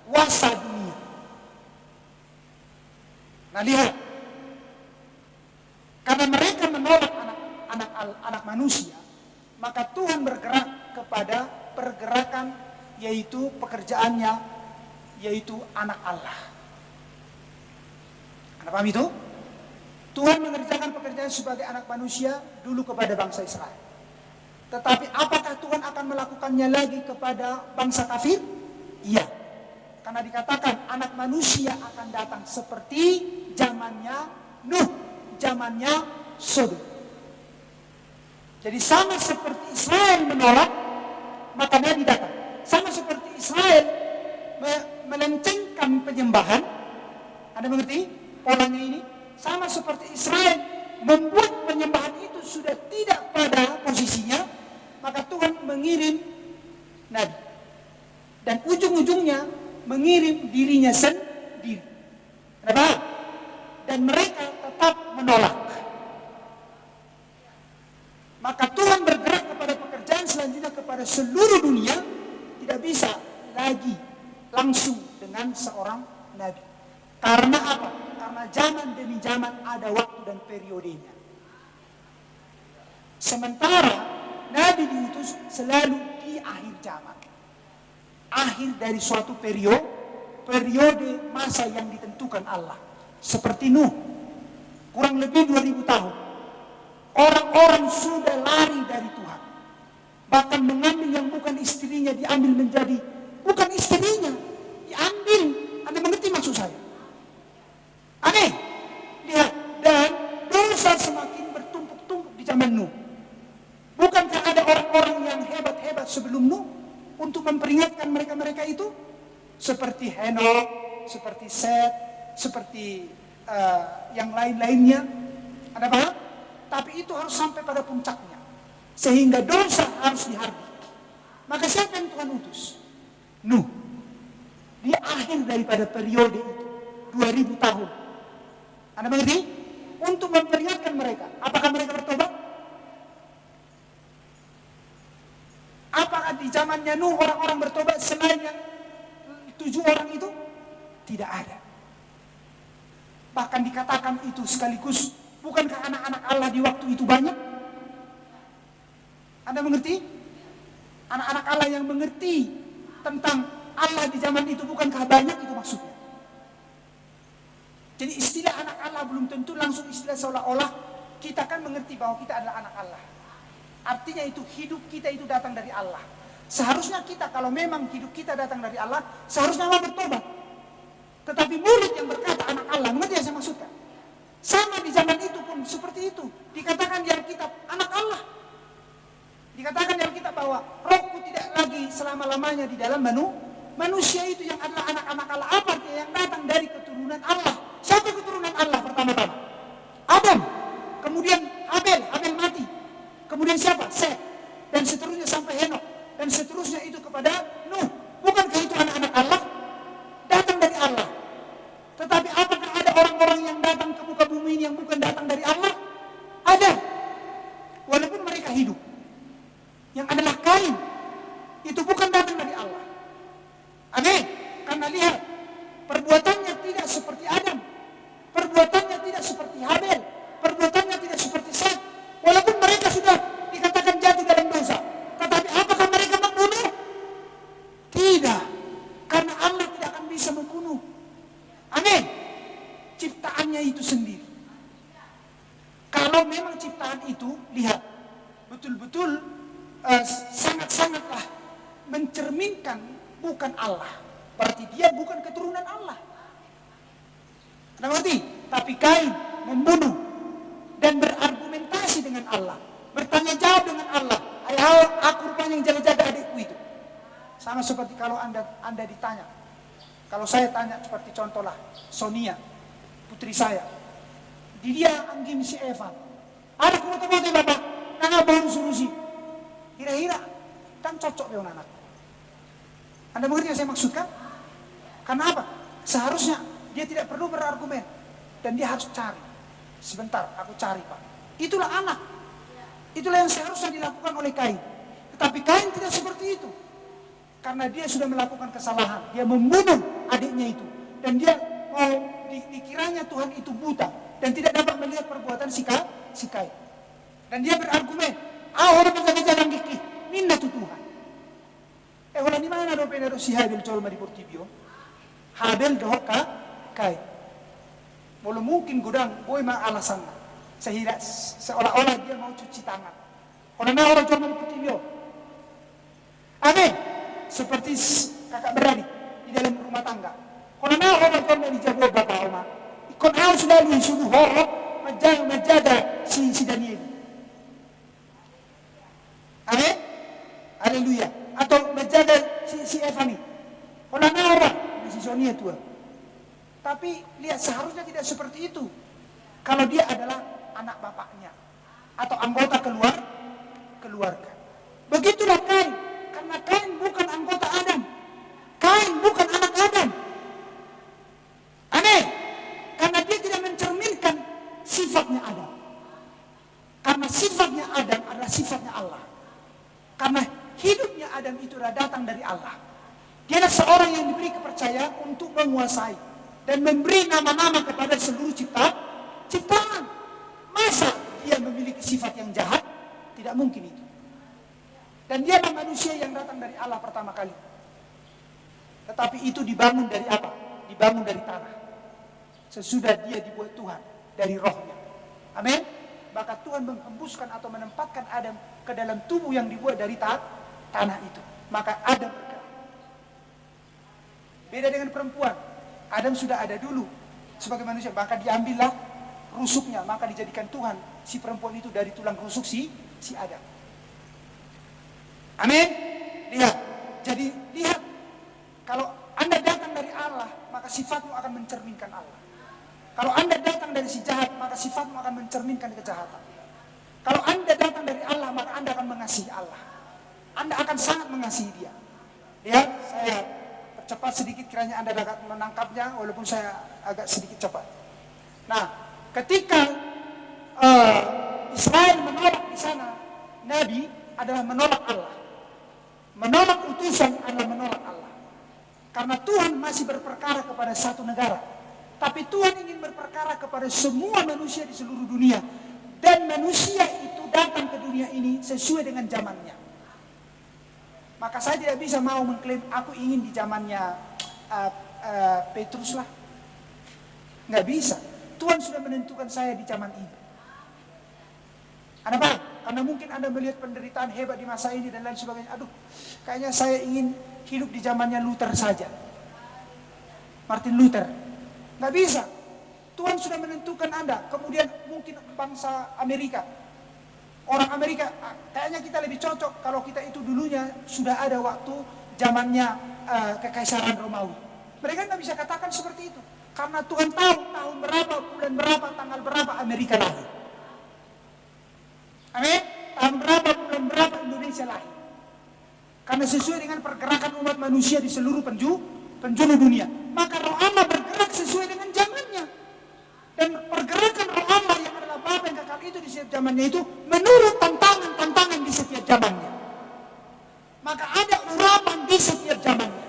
kuasa dunia. Nah lihat. Karena mereka menolak anak manusia, maka Tuhan bergerak kepada pergerakan, yaitu pekerjaannya, yaitu anak Allah. Paham itu? Tuhan mengerjakan pekerjaan sebagai anak manusia dulu kepada bangsa Israel. Tetapi apakah Tuhan akan melakukannya lagi kepada bangsa kafir? Iya. Karena dikatakan anak manusia akan datang seperti zamannya Nuh, zamannya Sodom. Jadi sama seperti Israel menolak, maka Nabi datang. Sama seperti Israel melencengkan penyembahan. Anda mengerti? Polanya ini sama seperti Israel membuat penyembahan itu sudah tidak pada posisinya, maka Tuhan mengirim nabi dan ujung-ujungnya mengirim dirinya sendiri. Kenapa? Dan mereka tetap menolak. tidak bisa lagi langsung dengan seorang nabi. Karena apa? Karena zaman demi zaman ada waktu dan periodenya. Sementara nabi diutus selalu di akhir zaman. Akhir dari suatu periode masa yang ditentukan Allah. Seperti Nuh, kurang lebih 2000 tahun. Orang-orang sudah lari dari Tuhan. Bahkan mengambil yang bukan istrinya diambil menjadi bukan istrinya, diambil. Anda mengerti maksud saya? Aneh. Lihat, dan dosa semakin bertumpuk-tumpuk di zaman Nuh. Bukankah ada orang-orang yang hebat-hebat sebelum Nuh untuk memperingatkan mereka-mereka itu? Seperti Henok, seperti Set, seperti yang lain-lainnya. Ada paham? Tapi itu harus sampai pada puncaknya. Sehingga dosa harus dihabis. Maka siapa yang Tuhan utus? Nuh. Dia akhir daripada periode itu. 2000 tahun. Anda mengerti? Untuk memperingatkan mereka. Apakah mereka bertobat? Apakah di zamannya Nuh orang-orang bertobat selain yang 7 orang itu? Tidak ada. Bahkan dikatakan itu sekaligus, bukankah anak-anak Allah di waktu itu banyak? Anda mengerti? Anak-anak Allah yang mengerti tentang Allah di zaman itu bukankah banyak, itu maksudnya. Jadi istilah anak Allah belum tentu langsung istilah seolah-olah kita kan mengerti bahwa kita adalah anak Allah. Artinya itu hidup kita itu datang dari Allah. Seharusnya kita kalau memang hidup kita datang dari Allah, seharusnya Allah bertobat. Tetapi mulut yang berkata anak Allah, mengerti yang saya maksudkan? Sama di zaman itu pun seperti itu. Dikatakan di Alkitab anak Allah. Dikatakan di Alkitab bahwa rohku tidak lagi selama-lamanya di dalam manusia itu yang adalah anak-anak Allah. Apa artinya? Yang datang dari keturunan Allah. Siapa keturunan Allah pertama-tama? Adam. Kemudian Habel mati. Kemudian siapa? Set. Dan seterusnya sampai Henok. Dan seterusnya itu kepada Nuh. Bukankah itu anak-anak Allah? Datang dari Allah. Tetapi apakah ada orang-orang yang datang ke muka bumi ini yang bukan datang dari Allah? Ada. Walaupun mereka hidup. Yang adalah Kain. Itu bukan datang dari Allah. Amin. Karena lihat. Perbuatannya tidak seperti Adam. Perbuatannya tidak seperti Habel. Perbuatannya tidak seperti Set. Walaupun mereka sudah dikatakan jatuh dalam dosa. Tetapi apakah mereka membunuh? Tidak. Karena Allah tidak akan bisa membunuh. Amin. Ciptaannya itu sendiri. Kalau memang ciptaan itu, lihat. Betul-betul sangat-sangatlah mencerminkan bukan Allah. Berarti dia bukan keturunan Allah. Anda mengerti? Tapi Kain membunuh dan berargumentasi dengan Allah, bertanya jawab dengan Allah. Ayah, aku rupanya yang jaga-jaga adikku itu. Sama seperti kalau anda ditanya. Kalau saya tanya seperti contohlah Sonia, putri saya. Di dia anggim si Evan. Ada kumoto-moto bapak, nggak baru surusi. Kira-kira kan cocok dengan anak. Anda mengerti yang saya maksudkan? Karena apa? Seharusnya dia tidak perlu berargumen dan dia harus cari. Sebentar, aku cari Pak. Itulah anak. Itulah yang seharusnya dilakukan oleh Kain. Tetapi Kain tidak seperti itu. Karena dia sudah melakukan kesalahan. Dia membunuh adiknya itu. Dan dia dikiranya Tuhan itu buta. Dan tidak dapat melihat perbuatan si Kain. Dan dia berargumen. Orang menjaga-jaga gigi. Minna tu Tuhan. Orang di mana doa penero si Habel colma di Portibio? Habel doa Kain. Belum mungkin gudang, boy mah alasannya. Sehingga seolah-olah dia mau cuci tangan. Orang orang cuma Portibio. Amin. Seperti kakak beradik di dalam rumah tangga. Orang orang cuma dijaga bapak rumah. Ikon harus lalu suruh horok menjaga si Daniel. Amin. Haleluya. Atau menjaga si Evani. Orang orang si Sonia tua. Tapi lihat seharusnya tidak seperti itu. Kalau dia adalah anak bapaknya atau anggota keluarga. Begitulah Kain. Karena Kain bukan anggota Adam. Kain bukan anak Adam. Aneh. Karena dia tidak mencerminkan sifatnya Adam. Karena sifatnya Adam adalah sifatnya Allah. Karena hidupnya Adam itu sudah datang dari Allah. Dia adalah seorang yang diberi kepercayaan untuk menguasai dan memberi nama-nama kepada seluruh ciptaan. Masa dia memiliki sifat yang jahat? Tidak mungkin itu. Dan dia adalah manusia yang datang dari Allah pertama kali. Tetapi itu dibangun dari apa? Dibangun dari tanah. Sesudah dia dibuat Tuhan dari rohnya. Amin. Maka Tuhan menghembuskan atau menempatkan Adam ke dalam tubuh yang dibuat dari tanah itu. Maka Adam bergerak. Beda dengan perempuan. Adam sudah ada dulu sebagai manusia. Maka diambillah rusuknya. Maka dijadikan Tuhan si perempuan itu dari tulang rusuk si Adam. Amin. Lihat. Jadi lihat. Kalau Anda datang dari Allah, maka sifatmu akan mencerminkan Allah. Kalau Anda datang dari si jahat, maka sifatmu akan mencerminkan kejahatan. Kalau Anda datang dari Allah, maka Anda akan mengasihi Allah. Anda akan sangat mengasihi Dia. Lihat, saya percepat sedikit kiranya Anda dapat menangkapnya, walaupun saya agak sedikit cepat. Nah, ketika Israel menolak di sana, Nabi adalah menolak Allah. Menolak utusan adalah menolak Allah. Karena Tuhan masih berperkara kepada satu negara. Tapi Tuhan ingin berperkara kepada semua manusia di seluruh dunia. Dan manusia itu datang ke dunia ini sesuai dengan zamannya. Maka saya tidak bisa mau mengklaim aku ingin di zamannya Petrus lah. Nggak bisa. Tuhan sudah menentukan saya di zaman ini. Anda paham? Karena mungkin Anda melihat penderitaan hebat di masa ini dan lain sebagainya. Aduh, kayaknya saya ingin hidup di zamannya Luther saja. Martin Luther. Nggak bisa. Tuhan sudah menentukan Anda. Kemudian mungkin bangsa Amerika. Orang Amerika, kayaknya kita lebih cocok kalau kita itu dulunya sudah ada waktu zamannya Kekaisaran Romawi. Mereka nggak bisa katakan seperti itu. Karena Tuhan tahu tahun berapa, bulan berapa, tanggal berapa Amerika lahir. Amin. Tahun berapa, bulan berapa Indonesia lahir. Karena sesuai dengan pergerakan umat manusia di seluruh penjuru dunia. Maka roh Allah bergerak sesuai dengan zamannya. Dan pergerakan roh Allah yang adalah Bapa yang kekal itu di setiap zamannya itu menurut tantangan di setiap zamannya. Maka ada urapan di setiap zamannya.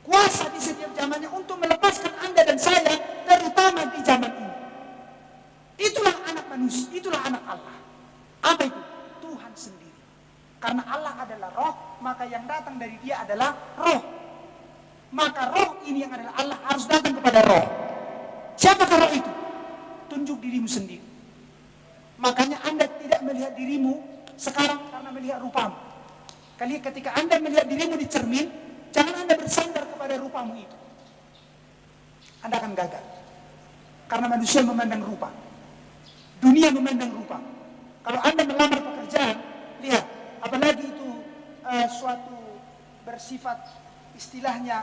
Kuasa di setiap zamannya untuk melepaskan Anda dan saya terutama di zaman ini. Itulah anak manusia, itulah anak Allah. Apa itu? Tuhan sendiri. Karena Allah adalah roh, maka yang datang dari Dia adalah roh. Maka roh ini yang adalah Allah harus datang kepada roh. Siapakah roh itu? Tunjuk dirimu sendiri. Makanya Anda tidak melihat dirimu sekarang karena melihat rupamu. Kali ketika Anda melihat dirimu di cermin, jangan Anda bersandar kepada rupamu itu. Anda akan gagal. Karena manusia memandang rupa. Dunia memandang rupa. Kalau Anda melamar pekerjaan, lihat, apalagi itu suatu bersifat istilahnya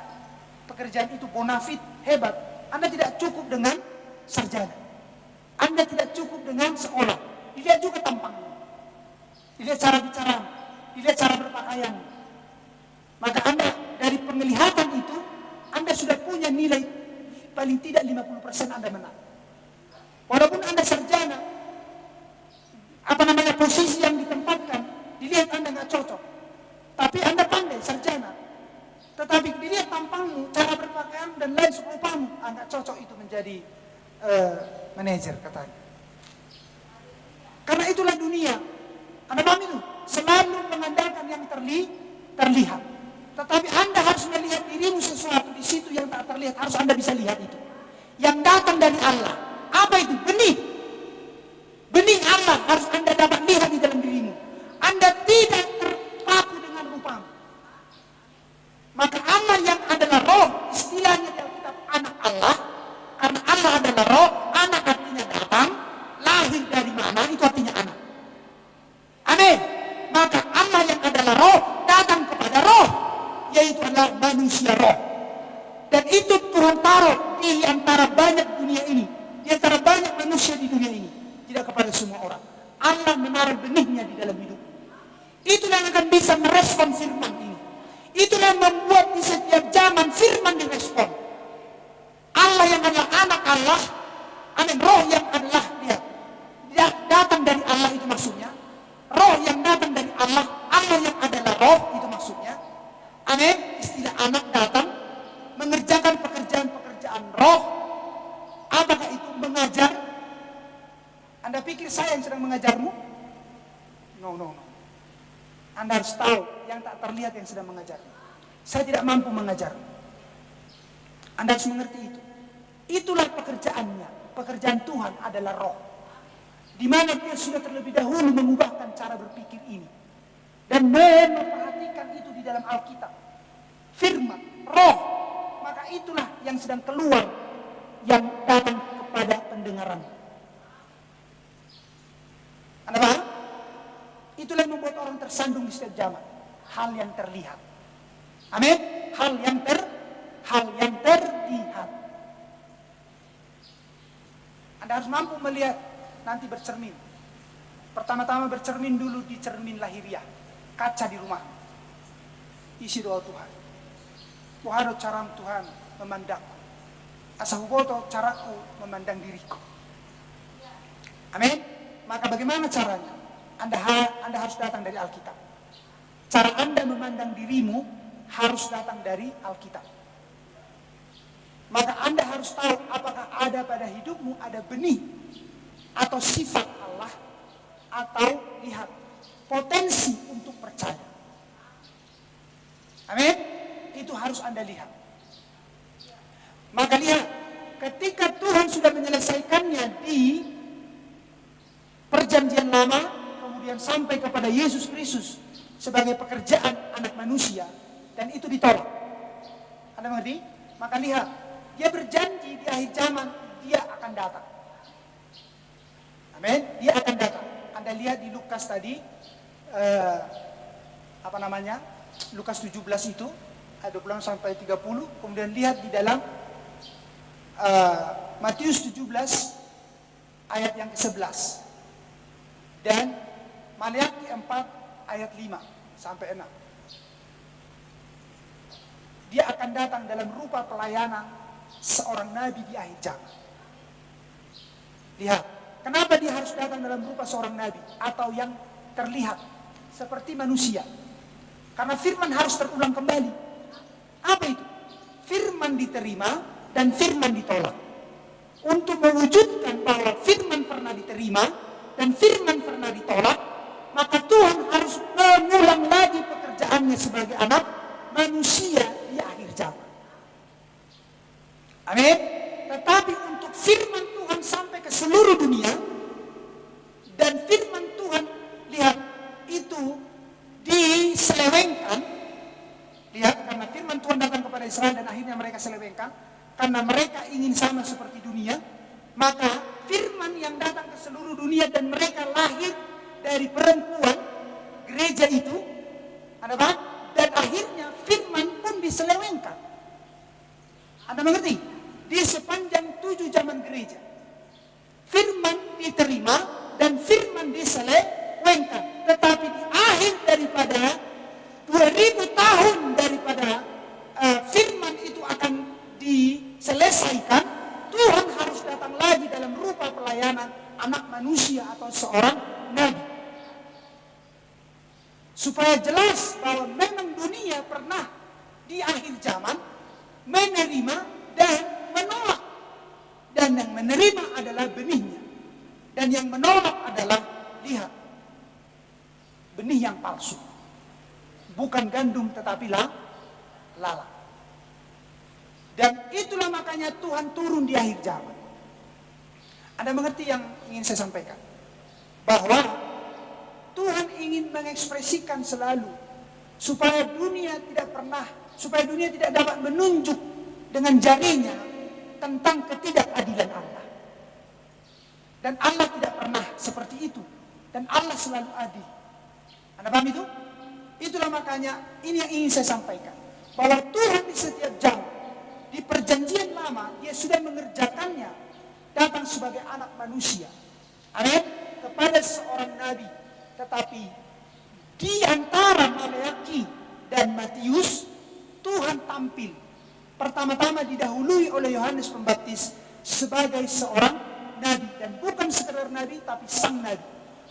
pekerjaan itu bonafit, hebat. Anda tidak cukup dengan sarjana. Anda tidak cukup dengan sekolah. Dilihat juga tampangnya. Dilihat cara bicara, dilihat cara berpakaian. Maka Anda dari penglihatan itu, Anda sudah punya nilai paling tidak 50% Anda menang. Walaupun Anda sarjana, posisi yang ditempatkan, dilihat Anda nggak cocok. Tapi Anda pandai, sarjana. Tetapi dilihat tampangmu, cara berpakaian dan lain serupamu, nggak cocok itu menjadi manajer katanya. Karena itulah dunia. Anda paham itu? Selalu mengandalkan yang terlihat. Tetapi Anda harus melihat dirimu sesuatu di situ yang tak terlihat. Harus Anda bisa lihat itu. Yang datang dari Allah. Apa itu? Benih. Benih Allah harus Anda dapat lihat di dalam dirimu. Anda tidak terpaku dengan rupamu. Maka Allah yang adalah roh, istilahnya dalam kitab anak Allah. Karena Allah adalah roh, anak artinya datang. Lahir dari mana, itu artinya anak. Amin. Maka Allah yang adalah roh, datang kepada roh, yaitu adalah manusia roh. Dan itu Tuhan taruh di antara banyak dunia ini, di antara banyak manusia di dunia ini, tidak kepada semua orang. Allah menaruh benihnya di dalam hidup. Itulah yang akan bisa merespon firman ini. Itulah yang membuat di setiap zaman firman direspon. Allah yang adalah anak Allah, amin, roh yang adalah dia datang dari Allah, itu maksudnya. Roh yang datang dari Allah, Allah yang adalah roh, itu maksudnya. Amin. Istilah anak datang mengerjakan pekerjaan-pekerjaan roh. Apakah itu mengajar? Anda pikir saya yang sedang mengajarmu? No. Anda harus tahu yang tak terlihat yang sedang mengajarmu. Saya tidak mampu mengajarmu. Anda harus mengerti itu. Itulah pekerjaannya. Pekerjaan Tuhan adalah roh. Di mana dia sudah terlebih dahulu mengubahkan cara berpikir ini. Dan memperhatikan itu di dalam Alkitab. Firman, roh. Maka itulah yang sedang keluar. Yang datang kepada pendengaran. Anda paham? Itulah yang membuat orang tersandung di setiap zaman. Hal yang terlihat. Amin. Hal yang terlihat. Anda harus mampu melihat, nanti bercermin. Pertama-tama bercermin dulu di cermin lahiriah. Kaca di rumah. Isi doa Tuhan. Tuhan, cara Tuhan memandangku. Asahuboto caraku memandang diriku. Amin. Maka bagaimana caranya? Anda harus datang dari Alkitab. Cara Anda memandang dirimu harus datang dari Alkitab. Maka Anda harus tahu apakah ada pada hidupmu ada benih atau sifat Allah atau lihat potensi untuk percaya. Amin. Itu harus Anda lihat. Maka lihat, ketika Tuhan sudah menyelesaikannya di Perjanjian Lama, kemudian sampai kepada Yesus Kristus sebagai pekerjaan anak manusia, dan itu ditolak. Anda mengerti? Maka lihat, dia berjanji di akhir zaman dia akan datang. Amin. Dia akan datang. Anda lihat di Lukas tadi, Lukas 17 itu ayat 26 sampai 30. Kemudian lihat di dalam Matius 17 ayat yang ke-11 dan Maliaki 4 ayat 5 sampai 6. Dia akan datang dalam rupa pelayanan seorang nabi di akhir zaman. Lihat, kenapa dia harus datang dalam rupa seorang nabi atau yang terlihat seperti manusia? Karena firman harus terulang kembali. Apa itu? Firman diterima dan firman ditolak. Untuk mewujudkan bahwa firman pernah diterima dan firman pernah ditolak, maka Tuhan harus mengulang lagi pekerjaannya sebagai anak manusia di akhir zaman. Amin. Tetapi untuk firman Tuhan sampai ke seluruh dunia, dan firman Tuhan, lihat, itu diselewengkan. Lihat, karena firman Tuhan datang kepada Israel dan akhirnya mereka selewengkan, karena mereka ingin sama seperti dunia, maka firman yang datang ke seluruh dunia dan mereka lahir dari perempuan gereja itu, ada apa? Dan akhirnya firman pun diselewengkan. Anda mengerti? Di sepanjang 7 zaman gereja, firman diterima dan firman diselewengkan. Tetapi di akhir daripada 2000 tahun daripada firman itu akan diselesaikan, Tuhan harus datang lagi dalam rupa pelayanan anak manusia atau seorang nabi. Supaya jelas bahwa memang dunia pernah di akhir zaman menerima dan menolak. Dan yang menerima adalah benihnya. Dan yang menolak adalah, lihat, benih yang palsu. Bukan gandum tetapi lalat. Dan itulah makanya Tuhan turun di akhir zaman. Anda mengerti yang ingin saya sampaikan? Bahwa Tuhan ingin mengekspresikan selalu supaya dunia tidak dapat menunjuk dengan jarinya tentang ketidakadilan Allah. Dan Allah tidak pernah seperti itu. Dan Allah selalu adil. Anda paham itu? Itulah makanya ini yang ingin saya sampaikan. Bahwa Tuhan di setiap zaman, di perjanjian lama, dia sudah mengerjakannya datang sebagai anak manusia. Amin. Kepada seorang nabi. Tetapi di antara Maliaki dan Matius, Tuhan tampil. Pertama-tama didahului oleh Yohanes Pembaptis sebagai seorang nabi. Dan bukan sekedar nabi, tapi sang nabi.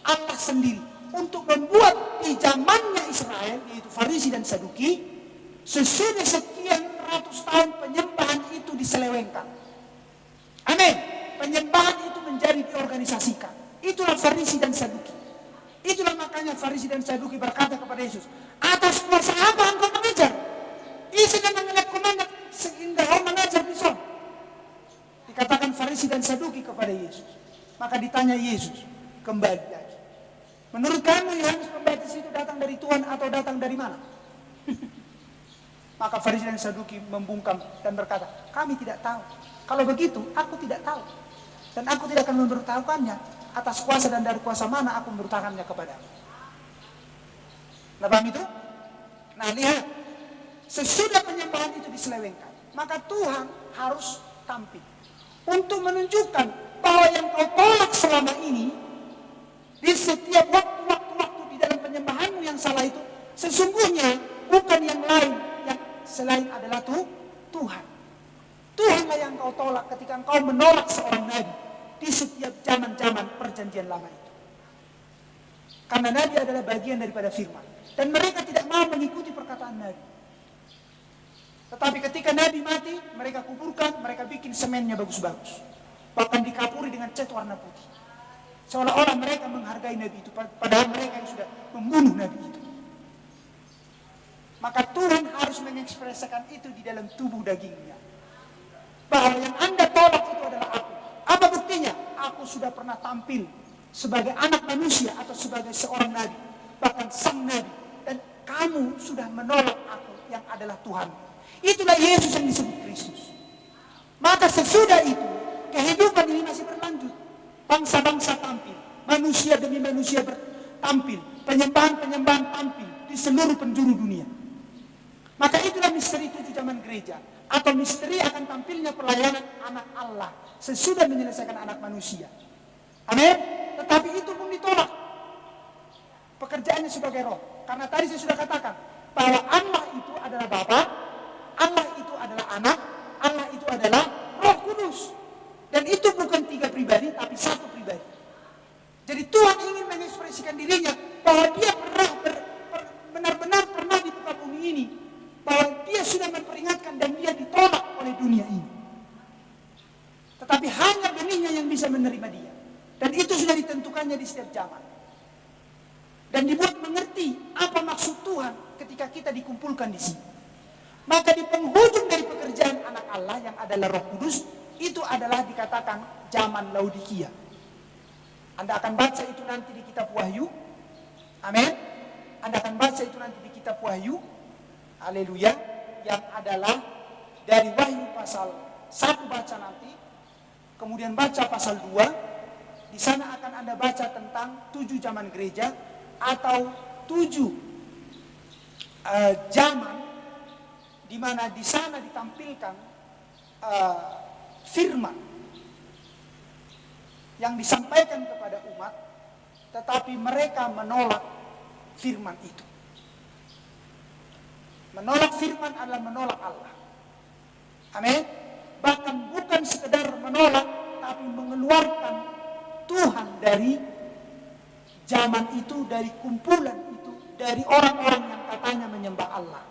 Allah sendiri. Untuk membuat di zamannya Israel, yaitu Farisi dan Saduki, Sesudah sekian ratus tahun penyembahan itu diselewengkan. Amin. Penyembahan itu menjadi diorganisasikan. Itulah Farisi dan Saduki. Itulah makanya Farisi dan Saduki berkata kepada Yesus, atas kuasa apa engkau mengajar? Isi dan mengelak komandan sehingga kau mengajar di sana. Dikatakan Farisi dan Saduki kepada Yesus. Maka ditanya Yesus kembali lagi, menurut kamu Yohanes Pembaptis itu datang dari Tuhan atau datang dari mana? Maka Farisi dan Saduki membungkam dan berkata, kami tidak tahu. Kalau begitu aku tidak tahu, dan aku tidak akan memberitahukannya atas kuasa dan dari kuasa mana aku memberitahukannya kepadamu. Nah, paham itu? Nah, lihat, sesudah penyembahan itu diselewengkan, maka Tuhan harus tampil untuk menunjukkan bahwa yang kau tolak selama ini di setiap waktu di dalam penyembahanmu yang salah itu sesungguhnya bukan yang lain yang selain adalah Tuhan. Tuhanlah yang kau tolak ketika engkau menolak seorang nabi di setiap zaman-zaman perjanjian lama itu. Karena nabi adalah bagian daripada firman, dan mereka tidak mau mengikuti perkataan nabi. Tetapi ketika nabi mati, mereka kuburkan, mereka bikin semennya bagus-bagus, bahkan dikapuri dengan cat warna putih, seolah-olah mereka menghargai nabi itu, padahal mereka yang sudah membunuh nabi itu. Maka Tuhan harus mengekspresikan itu di dalam tubuh dagingnya, bahwa yang Anda tolak itu adalah aku. Apa buktinya? Aku sudah pernah tampil sebagai anak manusia atau sebagai seorang nabi, bahkan sang nabi, dan kamu sudah menolak aku yang adalah Tuhan. Itulah Yesus yang disebut Kristus. Maka sesudah itu kehidupan ini masih berlanjut. Bangsa-bangsa tampil, manusia demi manusia tampil, penyembahan-penyembahan tampil di seluruh penjuru dunia. Maka itulah misteri 7 zaman gereja, atau misteri akan tampilnya pelayanan anak Allah sesudah menyelesaikan anak manusia. Amin. Tetapi itu pun ditolak pekerjaannya sebagai roh. Karena tadi saya sudah katakan bahwa Allah itu adalah Bapa, Allah itu adalah Anak, Allah itu adalah Roh Kudus. Dan itu bukan 3 pribadi, tapi 1 pribadi. Jadi Tuhan ingin mengekspresikan dirinya bahwa dia benar-benar pernah di muka bumi ini, bahwa dia sudah memperingatkan dan dia ditolak oleh dunia ini. Tetapi hanya benihnya yang bisa menerima dia. Dan itu sudah ditentukannya di setiap zaman. Dan dibuat mengerti apa maksud Tuhan ketika kita dikumpulkan di sini. Maka di penghujung dari pekerjaan anak Allah yang adalah Roh Kudus, itu adalah dikatakan zaman Laodikia. Anda akan baca itu nanti di kitab Wahyu. Amin. Anda akan baca itu nanti di kitab Wahyu. Haleluya. Yang adalah dari Wahyu pasal 1 baca nanti, kemudian baca pasal 2. Di sana akan Anda baca tentang 7 zaman gereja, atau 7 zaman di mana di sana ditampilkan firman yang disampaikan kepada umat, tetapi mereka menolak firman itu. Menolak firman adalah menolak Allah. Amin. Bahkan bukan sekedar menolak, tapi mengeluarkan Tuhan dari zaman itu, dari kumpulan itu, dari orang-orang yang katanya menyembah Allah,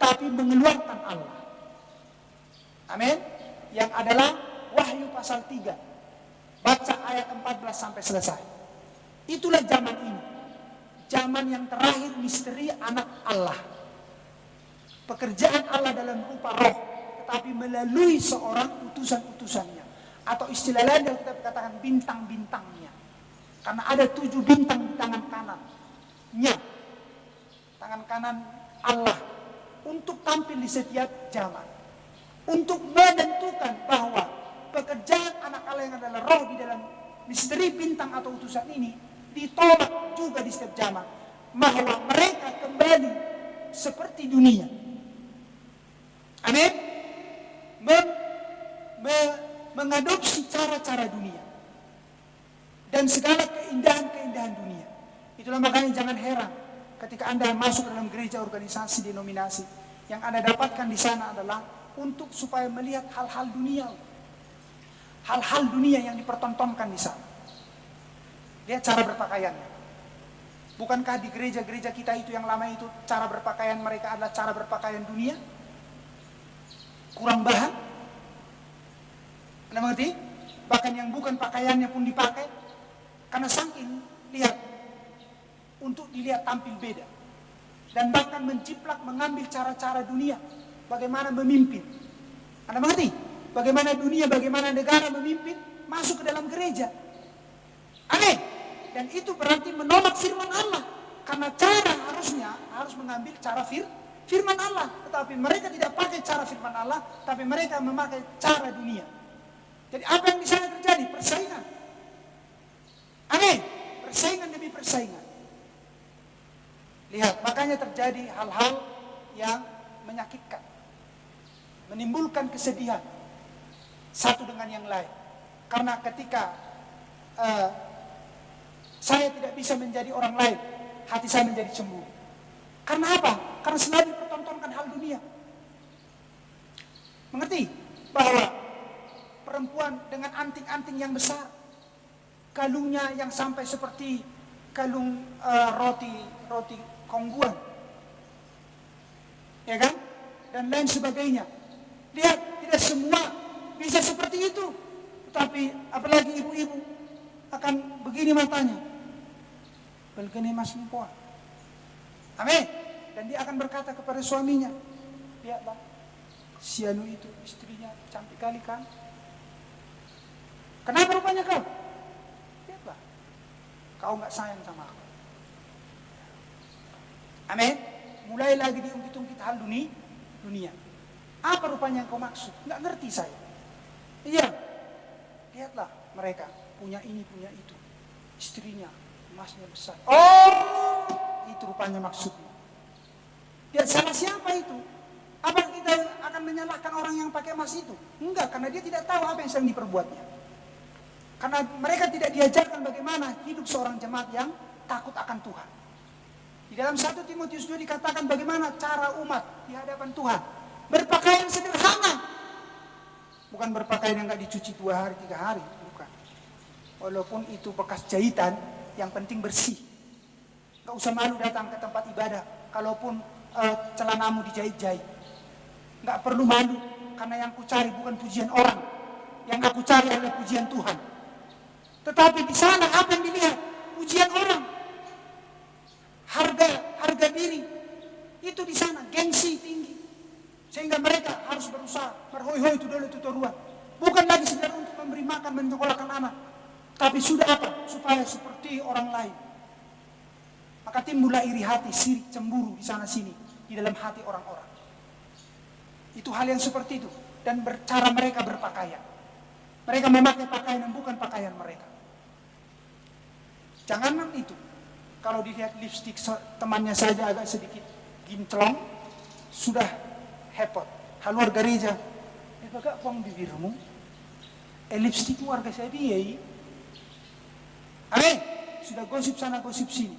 tapi mengeluarkan Allah. Amin. Yang adalah Wahyu pasal 3. Baca ayat 14 sampai selesai. Itulah zaman ini. Zaman yang terakhir misteri anak Allah. Pekerjaan Allah dalam rupa roh, tetapi melalui seorang utusan-utusannya. Atau istilah lain yang kita katakan bintang-bintangnya. Karena ada 7 bintang di tangan kanannya. Tangan kanan Allah. Untuk tampil di setiap zaman. Untuk menentukan bahwa pekerjaan anak Allah yang adalah roh di dalam misteri bintang atau utusan ini ditolak juga di setiap zaman. Bahwa mereka kembali seperti dunia. Amin. Mengadopsi cara-cara dunia. Dan segala keindahan-keindahan dunia. Itulah makanya jangan heran ketika Anda masuk dalam gereja, organisasi, denominasi, yang Anda dapatkan di sana adalah untuk supaya melihat hal-hal dunia. Hal-hal dunia yang dipertontonkan di sana. Lihat cara berpakaiannya. Bukankah di gereja-gereja kita itu yang lama itu cara berpakaian mereka adalah cara berpakaian dunia? Kurang bahan? Anda mengerti? Bahkan yang bukan pakaiannya pun dipakai. Karena saking lihat, untuk dilihat tampil beda. Dan bahkan menjiplak mengambil cara-cara dunia. Bagaimana memimpin. Anda mengerti? Bagaimana dunia, bagaimana negara memimpin masuk ke dalam gereja. Aneh. Dan itu berarti menolak firman Allah. Karena cara harus mengambil cara firman Allah. Tetapi mereka tidak pakai cara firman Allah, tapi mereka memakai cara dunia. Jadi apa yang di sana terjadi? Persaingan. Aneh. Persaingan demi persaingan. Lihat, makanya terjadi hal-hal yang menyakitkan. Menimbulkan kesedihan. Satu dengan yang lain. Karena ketika saya tidak bisa menjadi orang lain, hati saya menjadi cemburu. Karena apa? Karena selalu dipertontonkan hal dunia. Mengerti? Bahwa perempuan dengan anting-anting yang besar, kalungnya yang sampai seperti kalung roti kongguan, ya kan? Dan lain sebagainya. Lihat, tidak semua bisa seperti itu. Tetapi apalagi ibu-ibu akan begini matanya. Belgene mas mpoa. Amin. Dan dia akan berkata kepada suaminya, lihatlah, si anu itu istrinya cantik kali kan? Kenapa rupanya kau? Lihatlah, kau nggak sayang sama aku. Amin. Mulai lagi diungkit-ungkit hal dunia. Apa rupanya yang kau maksud? Nggak ngerti saya. Iya. Lihatlah, mereka punya ini, punya itu. Istrinya emasnya besar. Oh, itu rupanya maksudnya. Dia salah siapa itu? Apa kita akan menyalahkan orang yang pakai emas itu? Enggak, karena dia tidak tahu apa yang sedang diperbuatnya. Karena mereka tidak diajarkan bagaimana hidup seorang jemaat yang takut akan Tuhan. Di dalam 1 Timotius 2 dikatakan bagaimana cara umat di hadapan Tuhan. Berpakaian sederhana. Bukan berpakaian yang enggak dicuci 2 hari, 3 hari. Bukan. Walaupun itu bekas jahitan, yang penting bersih. Gak usah malu datang ke tempat ibadah kalaupun celanamu dijahit-jahit. Gak perlu malu, karena yang ku cari bukan pujian orang. Yang aku cari adalah pujian Tuhan. Tetapi di sana apa yang dilihat? Pujian orang. Harga diri. Itu di sana, gengsi tinggi. Sehingga mereka harus berusaha berhoi-hoi itu dulu tutoruan. Bukan lagi sekedar untuk memberi makan, menyekolahkan anak. Tapi sudah apa? Supaya seperti orang lain. Maka timbullah iri hati, sirik, cemburu di sana sini, di dalam hati orang-orang. Itu hal yang seperti itu. Dan cara mereka berpakaian. Mereka memakai pakaian yang bukan pakaian mereka. Janganlah itu. Kalau dilihat lipstik temannya saja agak sedikit ginclong, sudah hepot. Keluar gereja, bagak pong bibirmu. Lipstikmu harga saya dia. Amin. Sudah gosip sana, gosip sini.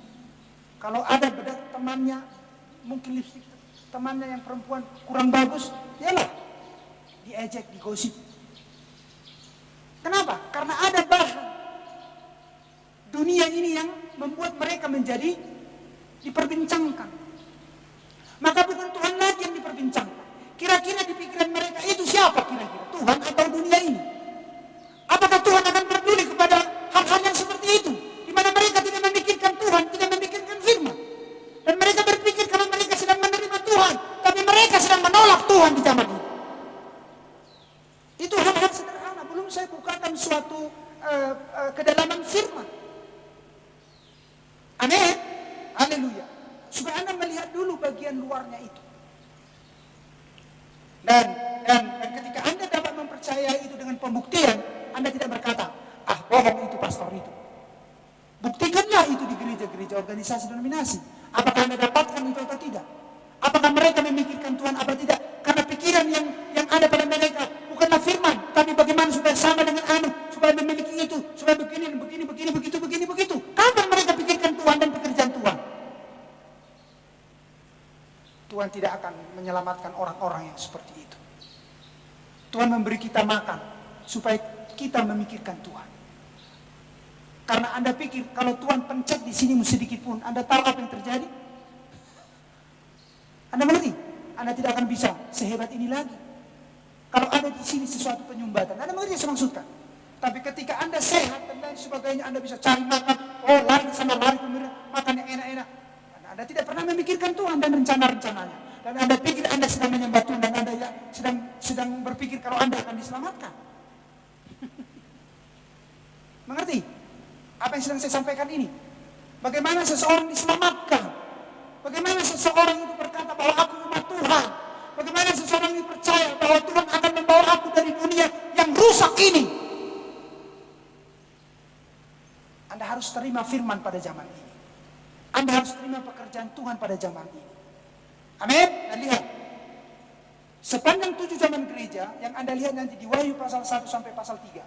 Kalau ada bedak temannya, mungkin lipstik temannya yang perempuan kurang bagus, yalah, diejek, digosip. Kenapa? Karena ada bahan dunia ini yang membuat mereka menjadi diperbincangkan. Maka bukan Tuhan lagi yang diperbincangkan. Kira-kira di pikiran mereka itu siapa kira-kira? Tuhan atau dunia ini? Apakah Tuhan akan peduli kepada hal-hal yang seperti itu? Di mana mereka tidak memikirkan Tuhan, tidak memikirkan firman. Dan mereka berpikir kalau mereka sedang menerima Tuhan, tapi mereka sedang menolak Tuhan di zaman ini. Itu hal-hal sederhana, belum saya bukakan suatu kedalaman firman. Amin. Haleluya. Supaya Anda melihat dulu bagian luarnya itu. Dan ketika Anda dapat mempercayai itu dengan pembuktian, Anda tidak berkata, ah bohong itu pastor itu. Buktikanlah itu di gereja-gereja organisasi denominasi. Apakah Anda dapatkan itu atau tidak? Apakah mereka memikirkan Tuhan apa tidak? Karena pikiran yang ada pada mereka bukanlah firman, tapi bagaimana supaya sama dengan anu, supaya memiliki itu, supaya begini, begitu. Kapan mereka pikirkan Tuhan dan pekerjaan Tuhan? Tuhan tidak akan menyelamatkan orang-orang yang seperti itu. Tuhan memberi kita makan supaya kita memikirkan Tuhan. Karena Anda pikir kalau Tuhan pencet di sini sedikit pun, Anda tahu apa yang terjadi? Anda mengerti? Anda tidak akan bisa sehebat ini lagi. Kalau ada di sini sesuatu penyumbatan, Anda mengerti yang saya maksudkan? Tapi ketika Anda sehat dan lain sebagainya, Anda bisa cari makan, lari ke sana, lari ke sana, makan yang enak-enak. Anda tidak pernah memikirkan Tuhan dan rencana-rencananya. Dan Anda pikir Anda sedang menyembah Tuhan dan Anda sedang berpikir kalau Anda akan diselamatkan. Mengerti? Apa yang sedang saya sampaikan ini? Bagaimana seseorang diselamatkan? Bagaimana seseorang itu berkata bahwa aku umat Tuhan? Bagaimana seseorang itu percaya bahwa Tuhan akan membawa aku dari dunia yang rusak ini? Anda harus terima firman pada zaman ini. Anda harus terima pekerjaan Tuhan pada zaman ini. Amin? Dan lihat, sepanjang 7 zaman gereja yang Anda lihat nanti di Wahyu pasal 1 sampai pasal 3.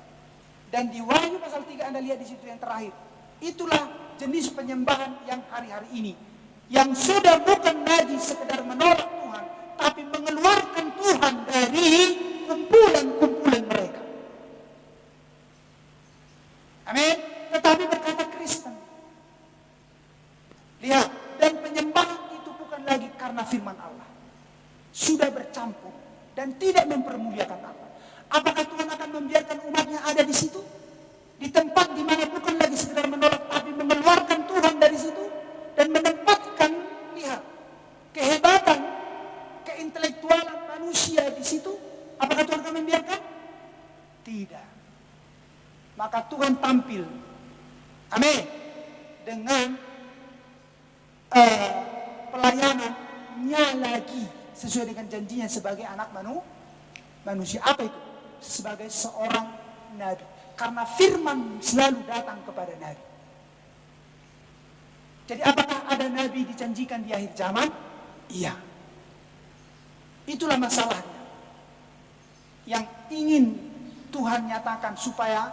Dan di Wahyu pasal 3 Anda lihat di situ yang terakhir. Itulah jenis penyembahan yang hari-hari ini. Yang sudah bukan lagi sekedar menolak Tuhan, tapi mengeluarkan Tuhan dari kumpulan-kumpulan mereka. Amin. Tetapi berkata Kristen. Lihat, dan penyembahan itu bukan lagi karena firman Allah. Sudah bercampur dan tidak mempermuliakan Allah. Apakah Tuhan akan membiarkan umatnya ada di situ? Di tempat di mana bukan lagi sekedar menolak, tapi mengeluarkan Tuhan dari situ dan menempatkan, lihat, kehebatan, keintelektualan manusia di situ. Apakah Tuhan akan membiarkan? Tidak. Maka Tuhan tampil, amin, dengan pelayanannya lagi sesuai dengan janjinya sebagai anak manusia. Apa itu? Sebagai seorang nabi. Karena firman selalu datang kepada nabi. Jadi apakah ada nabi dijanjikan di akhir zaman? Iya. Itulah masalahnya. Yang ingin Tuhan nyatakan supaya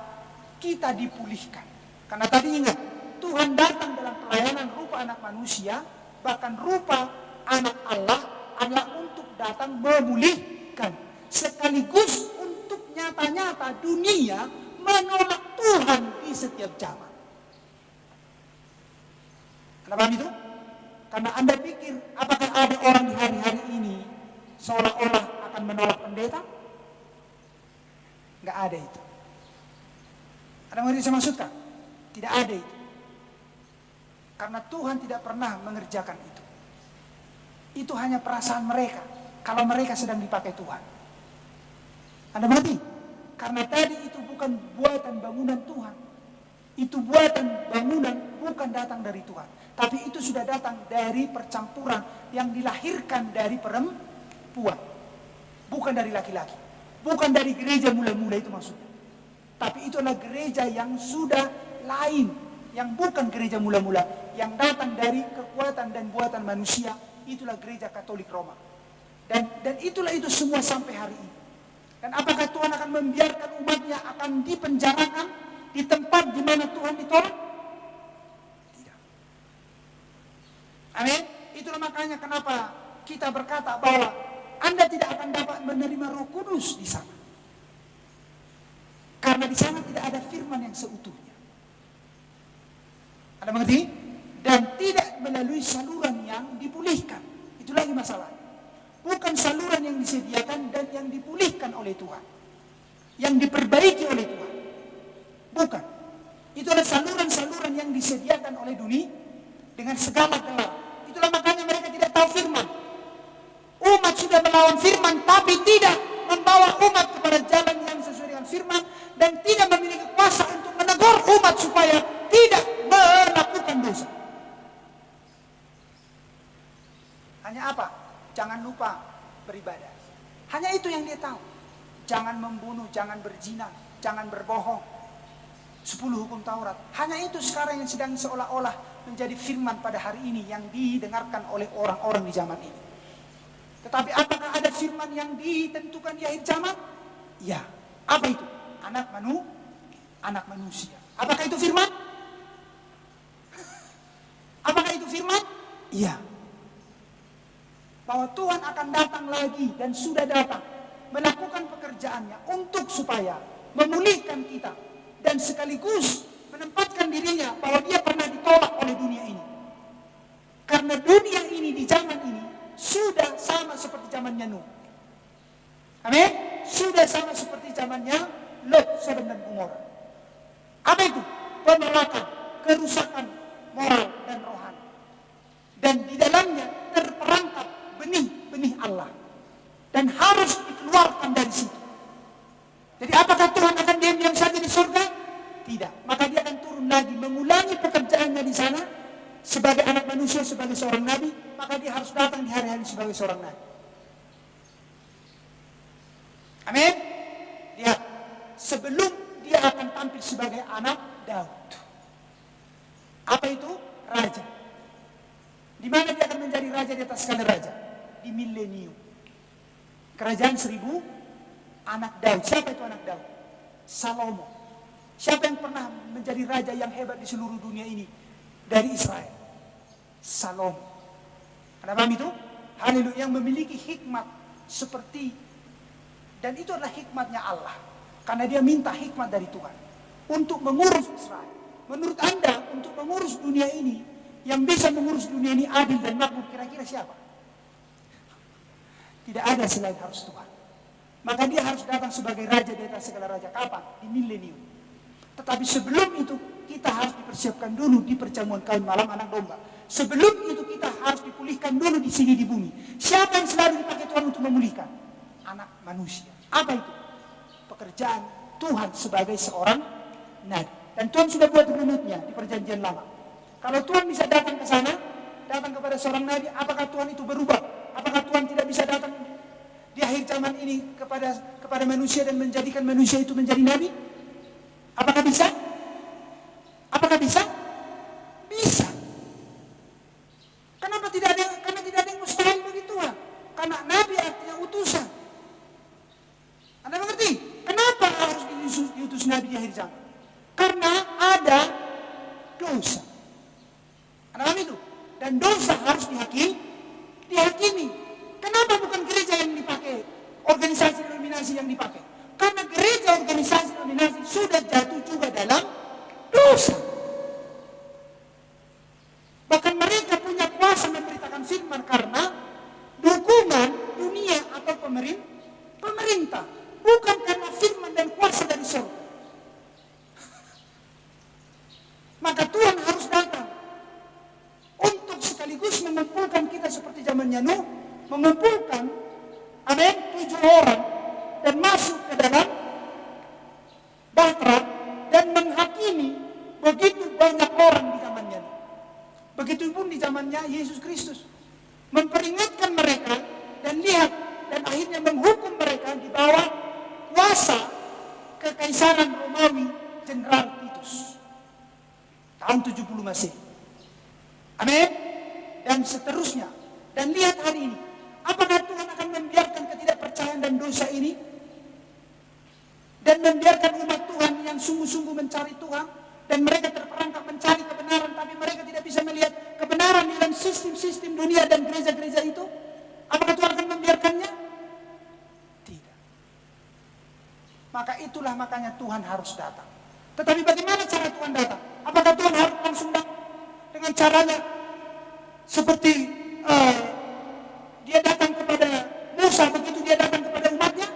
kita dipulihkan. Karena tadi ingat, Tuhan datang dalam pelayanan rupa anak manusia, bahkan rupa anak Allah adalah untuk datang memulihkan. Sekaligus untuk nyata-nyata dunia menolak Tuhan di setiap zaman. Kenapa itu? Karena Anda pikir apakah ada orang di hari-hari ini seolah-olah akan menolak pendeta? Enggak ada itu. Anda mengerti saya maksudkan? Tidak ada itu. Karena Tuhan tidak pernah mengerjakan itu. Itu hanya perasaan mereka. Kalau mereka sedang dipakai Tuhan. Anda mengerti? Karena tadi itu bukan buatan bangunan Tuhan. Itu buatan bangunan bukan datang dari Tuhan. Tapi itu sudah datang dari percampuran yang dilahirkan dari perempuan. Bukan dari laki-laki. Bukan dari gereja mula-mula itu maksudnya. Tapi itu adalah gereja yang sudah lain. Yang bukan gereja mula-mula. Yang datang dari kekuatan dan buatan manusia. Itulah gereja Katolik Roma. Dan itulah itu semua sampai hari ini. Dan apakah Tuhan akan membiarkan umatnya akan dipenjarakan di tempat di mana Tuhan ditolak? Tidak. Amin. Itulah makanya kenapa kita berkata bahwa Anda tidak akan dapat menerima Roh Kudus di sana. Karena di sana tidak ada firman yang seutuhnya. Anda mengerti? Dan tidak melalui saluran yang dipulihkan. Itu lagi masalahnya. Bukan saluran yang disediakan dan yang dipulihkan oleh Tuhan. Yang diperbaiki oleh Tuhan. Bukan. Itu adalah saluran-saluran yang disediakan oleh dunia dengan segala gelar. Itulah makanya mereka tidak tahu firman. Umat sudah melawan firman tapi tidak membawa umat kepada jalan yang sesuai dengan firman dan tidak memiliki kuasa untuk menegur umat supaya tidak melakukan dosa. Hanya apa? Jangan lupa beribadah. Hanya itu yang dia tahu. Jangan membunuh, jangan berzina, jangan berbohong. 10 hukum Taurat. Hanya itu sekarang yang sedang seolah-olah menjadi firman pada hari ini yang didengarkan oleh orang-orang di zaman ini. Tetapi apakah ada firman yang ditentukan di akhir zaman? Ya. Apa itu? Anak manusia. Apakah itu firman? Apakah itu firman? Iya. Bahwa Tuhan akan datang lagi dan sudah datang melakukan pekerjaannya untuk supaya memulihkan kita dan sekaligus menempatkan dirinya bahwa dia pernah ditolak oleh dunia ini. Karena dunia ini di zaman ini sudah sama seperti zamannya Nuh. Amin. Sudah sama seperti zamannya Lot, Sodom dan Gomora. Apa itu? Penolakan, kerusakan moral dan rohani. Dan di dalamnya terperangkap benih-benih Allah. Dan harus dikeluarkan dari situ. Jadi apakah Tuhan akan diam-diam saja di surga? Tidak. Maka dia akan turun lagi mengulangi pekerjaannya di sana sebagai anak manusia, sebagai seorang nabi. Maka dia harus datang di hari-hari sebagai seorang nabi. Amin. Lihat, sebelum dia akan tampil sebagai anak Daud. Apa itu? Raja. Di mana dia akan menjadi raja di atas segala raja? Di milenium. Kerajaan 1000 anak Daud. Siapa itu anak Daud? Salomo. Siapa yang pernah menjadi raja yang hebat di seluruh dunia ini dari Israel? Salomo. Anda paham itu? Haleluya, yang memiliki hikmat seperti, dan itu adalah hikmatnya Allah. Karena dia minta hikmat dari Tuhan untuk mengurus Israel. Menurut Anda, untuk mengurus dunia ini, yang bisa mengurus dunia ini adil dan makmur, kira-kira siapa? Tidak ada selain harus Tuhan. Maka dia harus datang sebagai raja di atas segala raja. Kapan? Di milenium. Tetapi sebelum itu kita harus dipersiapkan dulu di perjamuan kawin malam anak domba. Sebelum itu kita harus dipulihkan dulu di sini di bumi. Siapa yang selalu dipakai Tuhan untuk memulihkan? Anak manusia. Apa itu? Pekerjaan Tuhan sebagai seorang nabi. Dan Tuhan sudah buat runutnya di perjanjian lama. Kalau Tuhan bisa datang ke sana, datang kepada seorang nabi, apakah Tuhan itu berubah? Apakah Tuhan tidak bisa datang di akhir zaman ini kepada manusia dan menjadikan manusia itu menjadi nabi? Apakah bisa? Apakah bisa? Bisa. Kenapa tidak ada? Karena tidak ada yang mustahil bagi Tuhan. Karena nabi artinya utusan. Anda mengerti? Kenapa harus diutus nabi di akhir zaman? Karena ada dosa. Anda paham itu? Dan dosa harus dihakimi. Kenapa bukan gereja yang dipakai? Organisasi denominasi yang dipakai? Karena gereja, organisasi denominasi sudah jatuh juga dalam dosa. Bahkan mereka punya kuasa memberitakan firman karena dukungan dunia atau pemerintah. Bukan karena firman dan kuasa dari surga. Maka Tuhan harus datang untuk sekaligus mengumpulkan kita seperti zamannya Nuh, mengumpulkan, amin, 7 orang dan masuk ke dalam bahtera dan menghakimi begitu banyak orang di zamannya Nuh. Begitupun di zamannya Yesus Kristus, memperingatkan mereka dan lihat dan akhirnya menghukum mereka di bawah kuasa kekaisaran Romawi Jenderal Titus tahun 70 Masehi. Amin. Dan seterusnya. Dan lihat hari ini, apakah Tuhan akan membiarkan ketidakpercayaan dan dosa ini? Dan membiarkan umat Tuhan yang sungguh-sungguh mencari Tuhan, dan mereka terperangkap mencari kebenaran, tapi mereka tidak bisa melihat kebenaran di dalam sistem-sistem dunia dan gereja-gereja itu? Apakah Tuhan akan membiarkannya? Tidak. Maka itulah makanya Tuhan harus datang. Tetapi bagaimana cara Tuhan datang? Apakah Tuhan harus langsung datang dengan caranya seperti dia datang kepada Musa begitu dia datang kepada umatnya?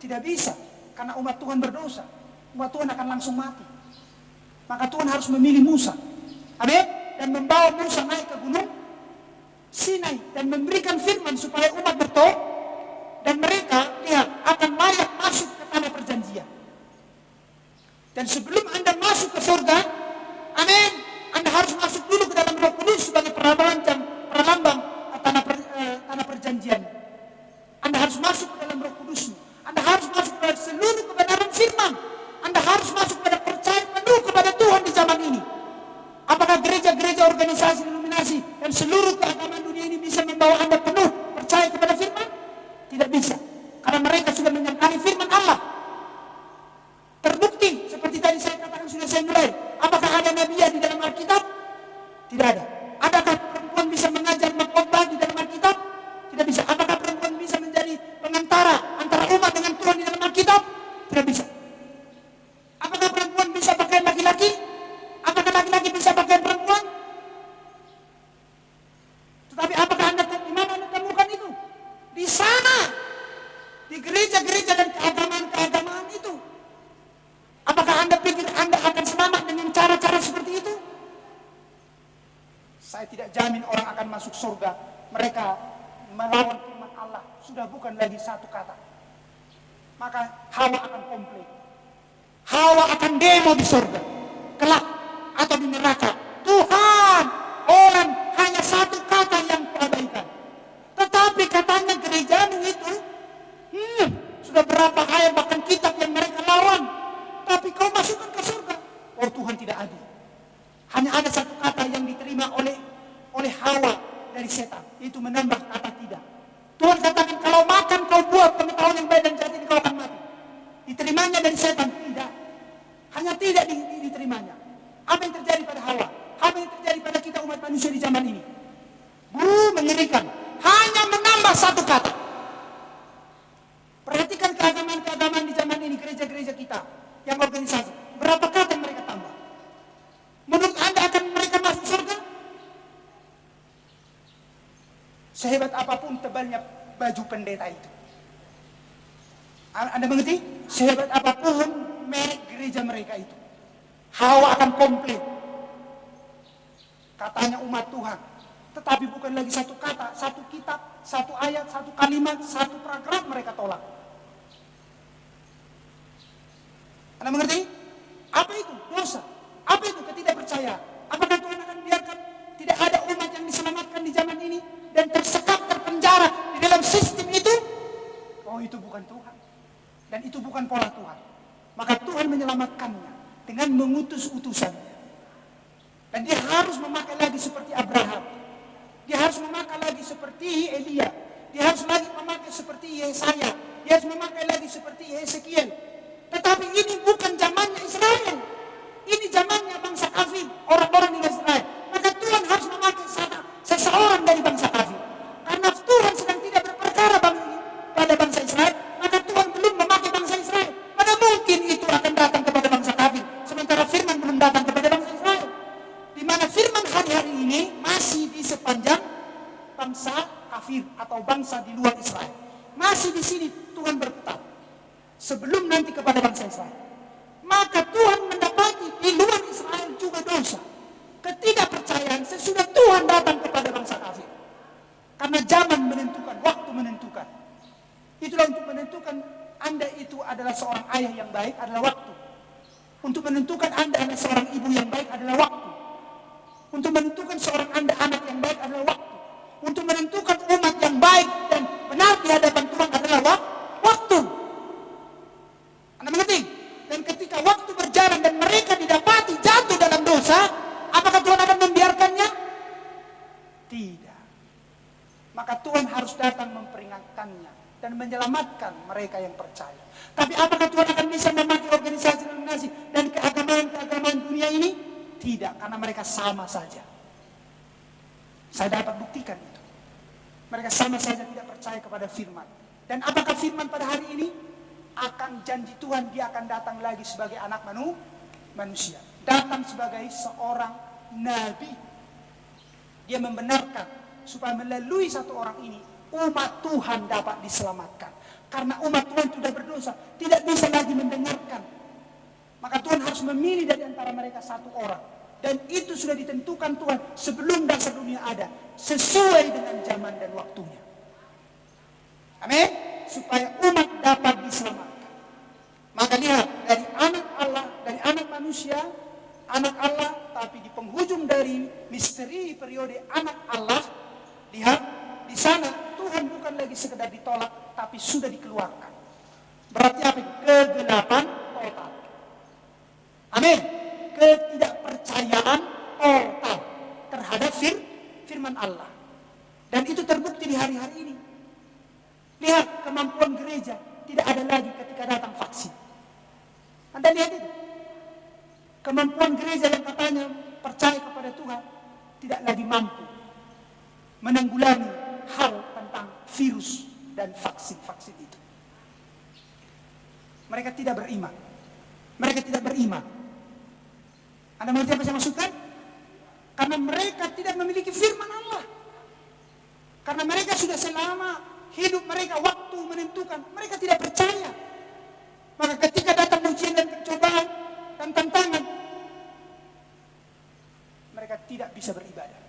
Tidak bisa, karena umat Tuhan berdosa. Umat Tuhan akan langsung mati. Maka Tuhan harus memilih Musa, amin, dan membawa Musa naik ke gunung Sinai dan memberikan firman supaya umat bertobat dan mereka lihat akan layak masuk ke tanah perjanjian. Dan sebelum Anda masuk ke surga, amin, Anda harus masuk dulu ke dalam Roh Kudus sebagai perlambang tanah perjanjian. Anda harus masuk ke dalam Roh Kudus. Anda harus masuk ke seluruh kebenaran firman. Anda harus masuk pada percaya penuh kepada Tuhan di zaman ini. Apakah gereja-gereja, organisasi, denominasi dan seluruh keagamaan dunia ini bisa membawa Anda penuh percaya kepada firman? Tidak bisa. Karena mereka sudah menyangkali firman. di gereja-gereja dan keagamaan-keagamaan itu. Apakah Anda pikir Anda akan selamat dengan cara-cara seperti itu? Saya tidak jamin orang akan masuk surga. Mereka melawan firman Allah. Sudah bukan lagi satu kata. Maka Hawa akan komplain. Hawa akan demo di surga. Kelak atau di neraka. Tuhan, orang hanya satu kata yang kuabaikan. Tetapi katanya gerejamu itu, sudah berapa ayat bahkan kitab yang mereka lawan. Tapi kau masukkan ke surga. Oh, Tuhan tidak adil. Hanya ada satu kata yang diterima oleh Hawa dari setan. Itu menambah kata tidak. Tuhan katakan kalau makan kau buah pengetahuan yang baik dan jahat ini kau akan mati. Diterimanya dari setan? Tidak. Hanya tidak diterimanya. Apa yang terjadi pada Hawa? Apa yang terjadi pada kita umat manusia di zaman ini? Mengerikan. Hanya menambah satu kata. Perhatikan keagamaan-keagamaan di zaman ini, gereja-gereja kita yang organisasi. Berapa kata yang mereka tambah? Menurut Anda akan mereka masuk surga? Sehebat apapun tebalnya baju pendeta itu. Anda mengerti? Sehebat apapun merek gereja mereka itu. Hawa akan komplain. Katanya umat Tuhan. Tetapi bukan lagi satu kata, satu kitab, satu ayat, satu kalimat, satu paragraf mereka tolak. Anda mengerti? Apa itu? Dosa. Apa itu ketidakpercayaan? Apakah Tuhan akan biarkan tidak ada umat yang diselamatkan di zaman ini dan tersekap, terpenjara di dalam sistem itu? Oh, itu bukan Tuhan. Dan itu bukan pola Tuhan. Maka Tuhan menyelamatkannya dengan mengutus utusannya. Dan dia harus memakai lagi seperti Abraham. Dia harus memakai lagi seperti Elia. Dia harus lagi memakai seperti Yesaya. Dia harus memakai lagi seperti Hezekiel. Tetapi ini bukan zamannya Israel. Ini zamannya bangsa kafir, orang-orang di Israel. Maka Tuhan harus memakai seseorang dari bangsa kafir. Karena Tuhan sedang tidak berperkara pada bangsa Israel, maka Tuhan belum memakai bangsa Israel. Mana mungkin itu akan datang kepada bangsa kafir, sementara firman belum datang kepada bangsa Israel. Di mana firman hari-hari ini masih di sepanjang bangsa kafir atau bangsa di luar Israel. Masih di sini Tuhan berputar. Sebelum nanti kepada bangsa Israel. Maka Tuhan mendapati di luar Israel juga dosa. Ketidakpercayaan sesudah Tuhan datang kepada bangsa kafir. Karena zaman menentukan, waktu menentukan. Itulah untuk menentukan Anda itu adalah seorang ayah yang baik adalah waktu. Untuk menentukan Anda adalah seorang ibu yang baik adalah waktu. Untuk menentukan seorang Anda anak yang baik adalah waktu. Untuk menentukan umat yang baik dan benar di hadapan Tuhan adalah waktu. Anda mengerti? Dan ketika waktu berjalan dan mereka didapati jatuh dalam dosa, apakah Tuhan akan membiarkannya? Tidak. Maka Tuhan harus datang memperingatkannya dan menyelamatkan mereka yang percaya. Tapi apakah Tuhan akan bisa memakai organisasi dan keagamaan dunia ini? Tidak, karena mereka sama saja. Saya dapat buktikan itu. Mereka sama saja tidak percaya kepada firman. Dan apakah firman pada hari ini? Akan janji Tuhan dia akan datang lagi sebagai anak manusia. Datang sebagai seorang nabi. Dia membenarkan supaya melalui satu orang ini umat Tuhan dapat diselamatkan. Karena umat Tuhan sudah berdosa, tidak bisa lagi mendengarkan. Maka Tuhan harus memilih dari antara mereka satu orang. Dan itu sudah ditentukan Tuhan sebelum dasar dunia ada. Sesuai dengan zaman dan waktunya. Amin. Supaya umat dapat diselamatkan. Maka lihat, dari anak Allah, dari anak manusia, anak Allah, tapi di penghujung dari misteri periode anak Allah, lihat, di sana Tuhan bukan lagi sekedar ditolak, tapi sudah dikeluarkan. Berarti apa itu? Kegelapan total. Amin. Ketidakpercayaan total terhadap firman Allah. Dan itu terbukti di hari-hari ini. Lihat kemampuan gereja tidak ada lagi ketika datang vaksin. Anda lihat itu. Kemampuan gereja yang katanya percaya kepada Tuhan tidak lagi mampu menanggulangi hal tentang virus dan vaksin-vaksin itu. Mereka tidak beriman. Mereka tidak beriman. Anda mengerti apa saya maksudkan? Karena mereka tidak memiliki firman Allah. Karena mereka sudah selama hidup mereka waktu menentukan, mereka tidak percaya. Maka ketika datang ujian dan pencobaan dan tantangan, mereka tidak bisa beribadah.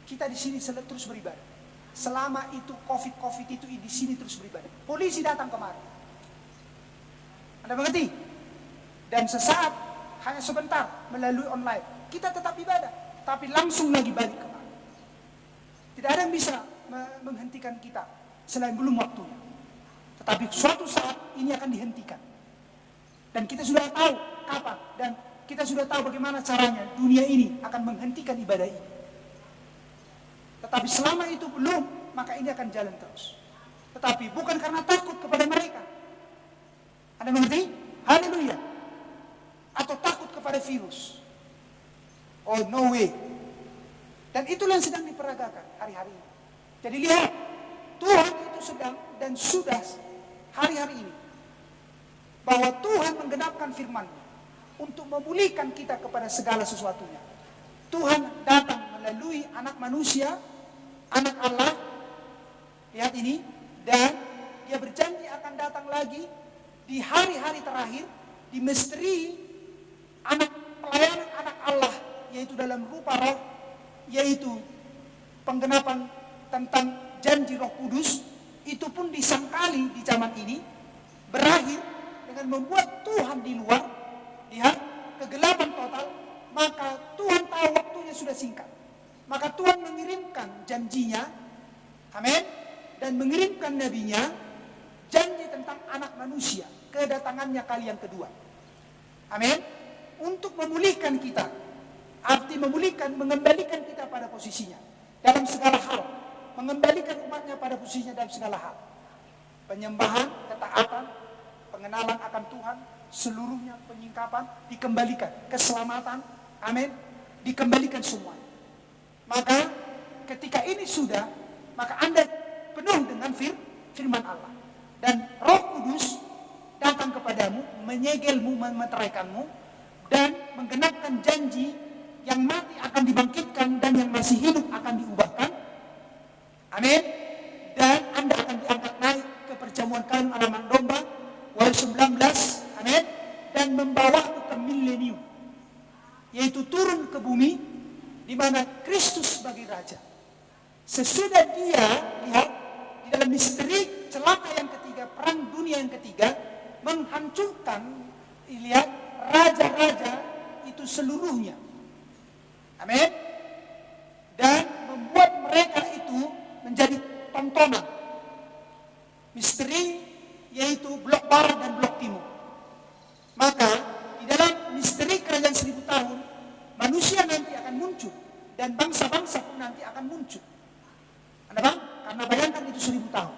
Kita di sini terus beribadah. Selama itu COVID itu di sini terus beribadah. Polisi datang kemari. Anda mengerti? Dan sesaat, hanya sebentar melalui online, kita tetap ibadah, tapi langsung lagi balik kemari. Tidak ada yang bisa menghentikan kita selain belum waktunya. Tetapi suatu saat ini akan dihentikan. Dan kita sudah tahu kapan, dan kita sudah tahu bagaimana caranya dunia ini akan menghentikan ibadah ini. Tetapi selama itu belum, maka ini akan jalan terus. Tetapi bukan karena takut kepada mereka. Anda mengerti? Haleluya. Atau takut kepada virus. Oh, no way. Dan itulah yang sedang diperagakan hari-hari ini. Jadi lihat, Tuhan itu sedang dan sudah hari-hari ini, bahwa Tuhan menggenapkan firman-Nya untuk memulihkan kita kepada segala sesuatunya. Tuhan datang melalui anak manusia, anak Allah, lihat ini, dan Dia berjanji akan datang lagi di hari-hari terakhir, di misteri pelayanan anak Allah, yaitu dalam rupa roh, yaitu penggenapan tentang janji Roh Kudus. Itu pun disangkali di zaman ini berakhir dengan membuat Tuhan di luar, lihat, kegelapan total. Maka Tuhan tahu waktunya sudah singkat, maka Tuhan mengirimkan janjinya, amin, dan mengirimkan nabinya, janji tentang anak manusia, kedatangannya kali yang kedua, amin, untuk memulihkan kita. Arti memulihkan, mengembalikan kita pada posisinya dalam segala hal, mengembalikan umatnya pada posisinya dalam segala hal. Penyembahan, ketaatan, pengenalan akan Tuhan, seluruhnya penyingkapan dikembalikan, keselamatan, amin, dikembalikan semua. Maka ketika ini sudah, maka Anda penuh dengan firman Allah, dan Roh Kudus datang kepadamu, menyegelmu, memeteraikanmu, dan menggenapkan janji. Yang mati akan dibangkitkan, dan yang masih hidup akan diubahkan, amin. Dan Anda akan diangkat naik ke perjamuan kayu alaman domba, Wahyu 19, amin. Dan membawaku ke milenium, yaitu turun ke bumi, di mana Kristus sebagai Raja. Sesudah Dia, lihat, di dalam misteri celaka yang ketiga, perang dunia yang ketiga, menghancurkan, lihat, raja-raja itu seluruhnya, amin. Dan membuat mereka itu menjadi tontonan. Misteri yaitu blok barat dan blok timur. Maka di dalam misteri kerajaan 1000 tahun, manusia nanti akan muncul, dan bangsa-bangsa pun nanti akan muncul. Anda paham? Karena bayangkan itu 1000 tahun.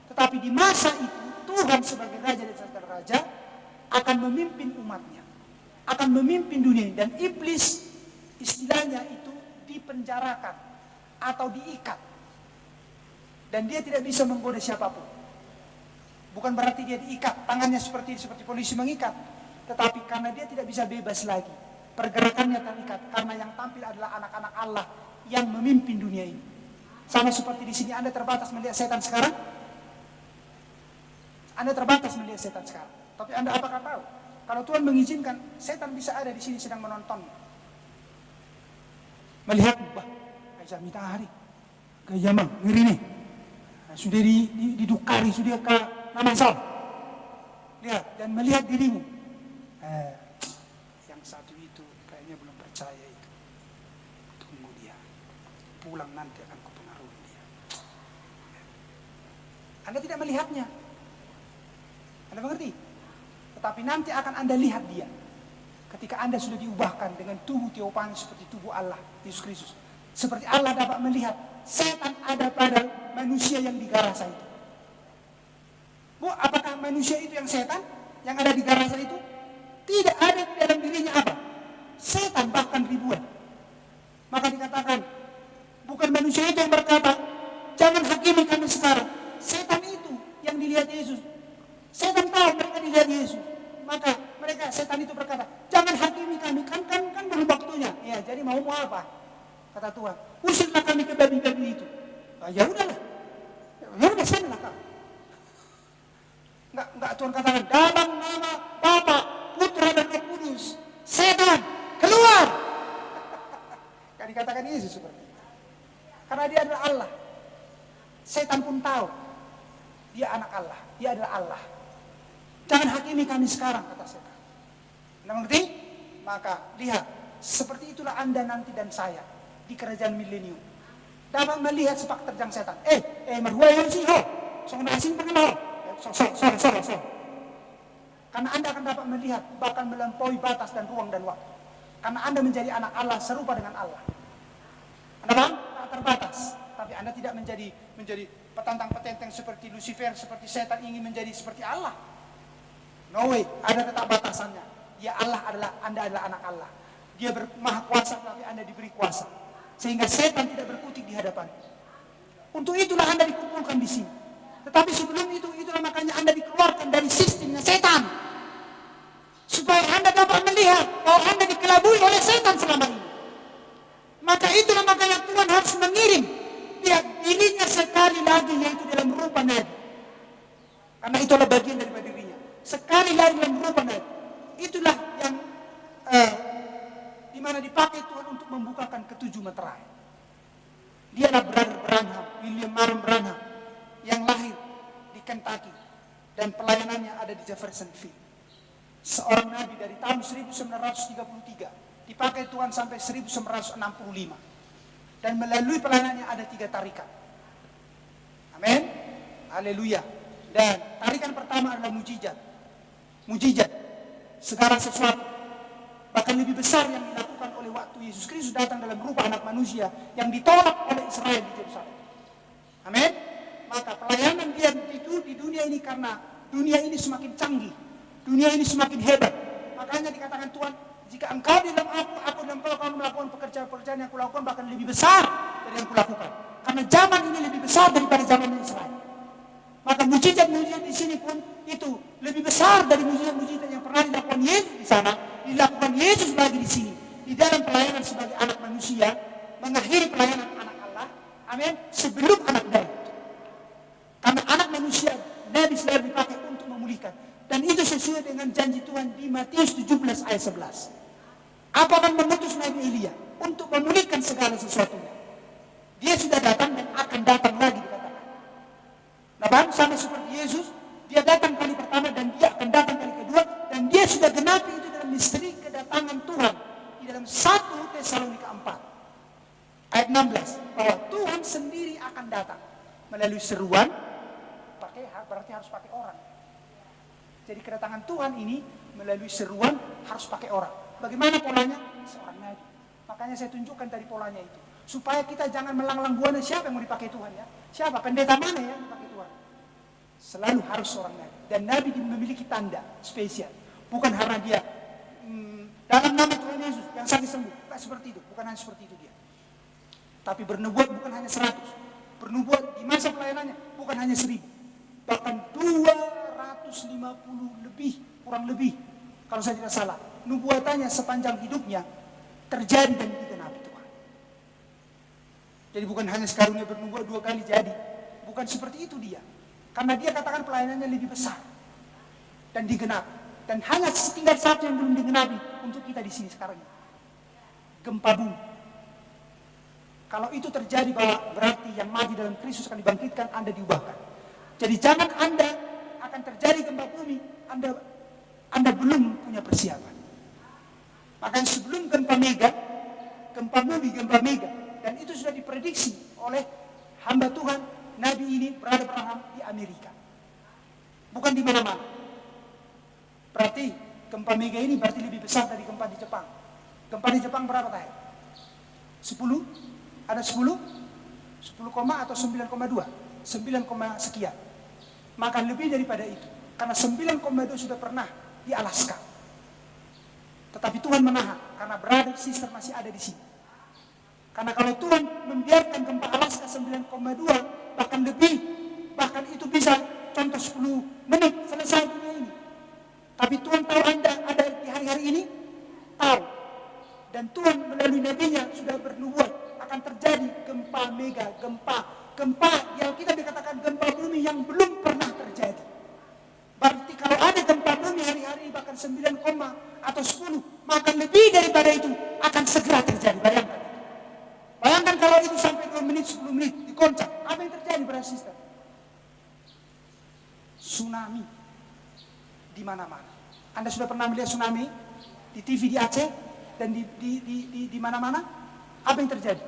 Tetapi di masa itu Tuhan sebagai Raja dan Saudara Raja akan memimpin umatnya, akan memimpin dunia ini. Dan iblis istilahnya itu dipenjarakan atau diikat, dan dia tidak bisa menggoda siapapun. Bukan berarti dia diikat, tangannya seperti polisi mengikat, tetapi karena dia tidak bisa bebas lagi, pergerakannya terikat, karena yang tampil adalah anak-anak Allah yang memimpin dunia ini. Sama seperti di sini Anda terbatas melihat setan sekarang. Anda terbatas melihat setan sekarang, tapi Anda apakah tahu kalau Tuhan mengizinkan setan bisa ada di sini sedang menonton, melihat, bah, Aisyah matahari, gaya mang, ngeri nih, sudah didukari, sudah ke namasal, lihat, dan melihat dirimu, yang satu itu kayaknya belum percaya itu, tunggu dia, pulang nanti akan kupengaruhi dia. Anda tidak melihatnya, Anda mengerti? Tetapi nanti akan Anda lihat dia, ketika Anda sudah diubahkan dengan tubuh teopani seperti tubuh Allah, Yesus Kristus. Seperti Allah dapat melihat setan ada pada manusia yang digarasa itu. Bu, apakah manusia itu yang setan? Yang ada di garasa itu? Tidak ada di dalam dirinya apa? Setan, bahkan ribuan. Maka dikatakan, bukan manusia itu yang berkata, jangan hakimi kami sekarang. Setan itu yang dilihat Yesus. Setan tahu mereka dilihat Yesus. Maka mereka, setan itu berkata, jangan hakimi kami, kan belum waktunya. Ya, jadi mau apa? Kata Tuhan, usirlah kami ke babi-babi itu. Ya udahlah. Ya udah sana kau. Enggak Tuhan katakan dalam nama Bapa, Putra dan Roh Kudus, setan keluar. Kan dikatakan Yesus seperti itu. Karena dia adalah Allah. Setan pun tahu dia anak Allah, dia adalah Allah. Jangan hakimi kami sekarang, kata setan. Anda mengerti? Maka lihat, seperti itulah Anda nanti dan saya di kerajaan milenium. Dapat melihat sepak terjang setan. Marhua yang sih, song asing pengenal. So. Karena Anda akan dapat melihat, bahkan melampaui batas dan ruang dan waktu. Karena Anda menjadi anak Allah serupa dengan Allah. Anda paham? Tak terbatas. Tapi Anda tidak menjadi petantang-petenteng seperti Lucifer, seperti setan ingin menjadi seperti Allah. No way, ada tetap batasannya. Ya Anda adalah anak Allah. Dia bermaha kuasa, tapi Anda diberi kuasa. Sehingga setan tidak berkutik di hadapan. Untuk itulah Anda dikumpulkan di sini. Tetapi sebelum itulah makanya Anda dikeluarkan dari sistemnya setan. Supaya Anda dapat melihat bahwa Anda dikelabui oleh setan selama ini. Maka itulah makanya Tuhan harus mengirim dirinya sekali lagi, yaitu dalam rupa nabi. Karena itulah bagian daripada dirinya. Sekali lagi dalam rupa nabi. Itulah yang di mana dipakai Tuhan untuk membukakan ketujuh meterai. Dialah Brother Branham, William Marion Branham, yang lahir di Kentucky dan pelayanannya ada di Jeffersonville. Seorang nabi dari tahun 1933 dipakai Tuhan sampai 1965. Dan melalui pelayanannya ada 3 tarikan. Amin. Haleluya. Dan tarikan pertama adalah mujizat. Mujizat. Segala sesuatu. Bahkan lebih besar yang dilakukan oleh waktu Yesus Kristus datang dalam rupa anak manusia yang ditolak oleh Israel di Yerusalem. Amin. Maka pelayanan dia itu di dunia ini karena dunia ini semakin canggih. Dunia ini semakin hebat. Makanya dikatakan Tuhan, jika engkau di dalam aku dalam kau melakukan pekerjaan-pekerjaan yang aku lakukan bahkan lebih besar dari yang aku lakukan. Karena zaman ini lebih besar daripada zaman Israel. Maka mujizat-mujizat di sini pun itu lebih besar dari mujizat-mujizat yang pernah dilakukan Yesus di sana, dilakukan Yesus lagi di sini. Di dalam pelayanan sebagai anak manusia, mengakhiri pelayanan anak Allah, amin, sebelum anak Daud. Karena anak manusia, Nabi selalu dipakai untuk memulihkan. Dan itu sesuai dengan janji Tuhan di Matius 17 ayat 11. Apa akan mengutus Nabi Elia untuk memulihkan segala sesuatunya. Dia sudah datang dan akan datang lagi dikatakan. Nah, sama seperti Yesus, dia datang kali pertama dan dia akan datang kali kedua. Dan dia sudah genapi itu dalam misteri kedatangan Tuhan. Di dalam 1 Tesalonika 4 ayat 16. Bahwa Tuhan sendiri akan datang melalui seruan, berarti harus pakai orang. Jadi kedatangan Tuhan ini melalui seruan harus pakai orang. Bagaimana polanya? Seorang nabi. Makanya saya tunjukkan tadi polanya itu. Supaya kita jangan melanglang buana siapa yang mau dipakai Tuhan ya. Siapa? Pendeta mana yang dipakai Tuhan? Selalu harus seorang nabi. Dan nabi memiliki tanda spesial. Bukan karena dia dalam nama Tuhan Yesus yang sakit sembuh. Tidak seperti itu. Bukan hanya seperti itu dia. Tapi bernubuat bukan hanya 100. Bernubuat di masa pelayanannya bukan hanya 1000. Bahkan 250 lebih, kurang lebih, kalau saya tidak salah, nubuatannya sepanjang hidupnya terjadi dan digenapi Tuhan. Jadi bukan hanya sekarunia bernubuat 2 kali jadi, bukan seperti itu dia. Karena dia katakan pelayanannya lebih besar dan digenapi. Dan hanya tinggal 1 yang belum digenapi untuk kita di sini sekarang. Gempa bumi. Kalau itu terjadi bahwa berarti yang mati dalam Kristus akan dibangkitkan, Anda diubahkan. Jadi jangan Anda akan terjadi gempa bumi, Anda belum punya persiapan. Makanya sebelum gempa mega, dan itu sudah diprediksi oleh hamba Tuhan, Nabi ini berada Abraham di Amerika. Bukan di mana-mana. Berarti gempa mega ini berarti lebih besar dari gempa di Jepang. Gempa di Jepang berapa tadi? 10? Ada 10? 10, atau 9,2? 9, sekian. Maka lebih daripada itu. Karena 9,2 sudah pernah di Alaska. Tetapi Tuhan menahan. Karena brother sister masih ada di sini. Karena kalau Tuhan membiarkan gempa Alaska 9,2, bahkan lebih, bahkan itu bisa contoh 10 menit selesai dunia ini. Tapi Tuhan tahu Anda ada di hari-hari ini? Tahu. Dan Tuhan melalui nabinya sudah bernubuat akan terjadi gempa mega, gempa gempa yang kita dikatakan gempa bumi yang belum pernah terjadi. Berarti kalau ada gempa bumi hari-hari bahkan 9, atau 10, maka lebih daripada itu akan segera terjadi. Bayangkan. Bayangkan kalau itu sampai 2 menit, 10 menit dikoncak. Apa yang terjadi, brother sister? Tsunami di mana-mana. Anda sudah pernah melihat tsunami di TV di Aceh dan di mana-mana? Apa yang terjadi?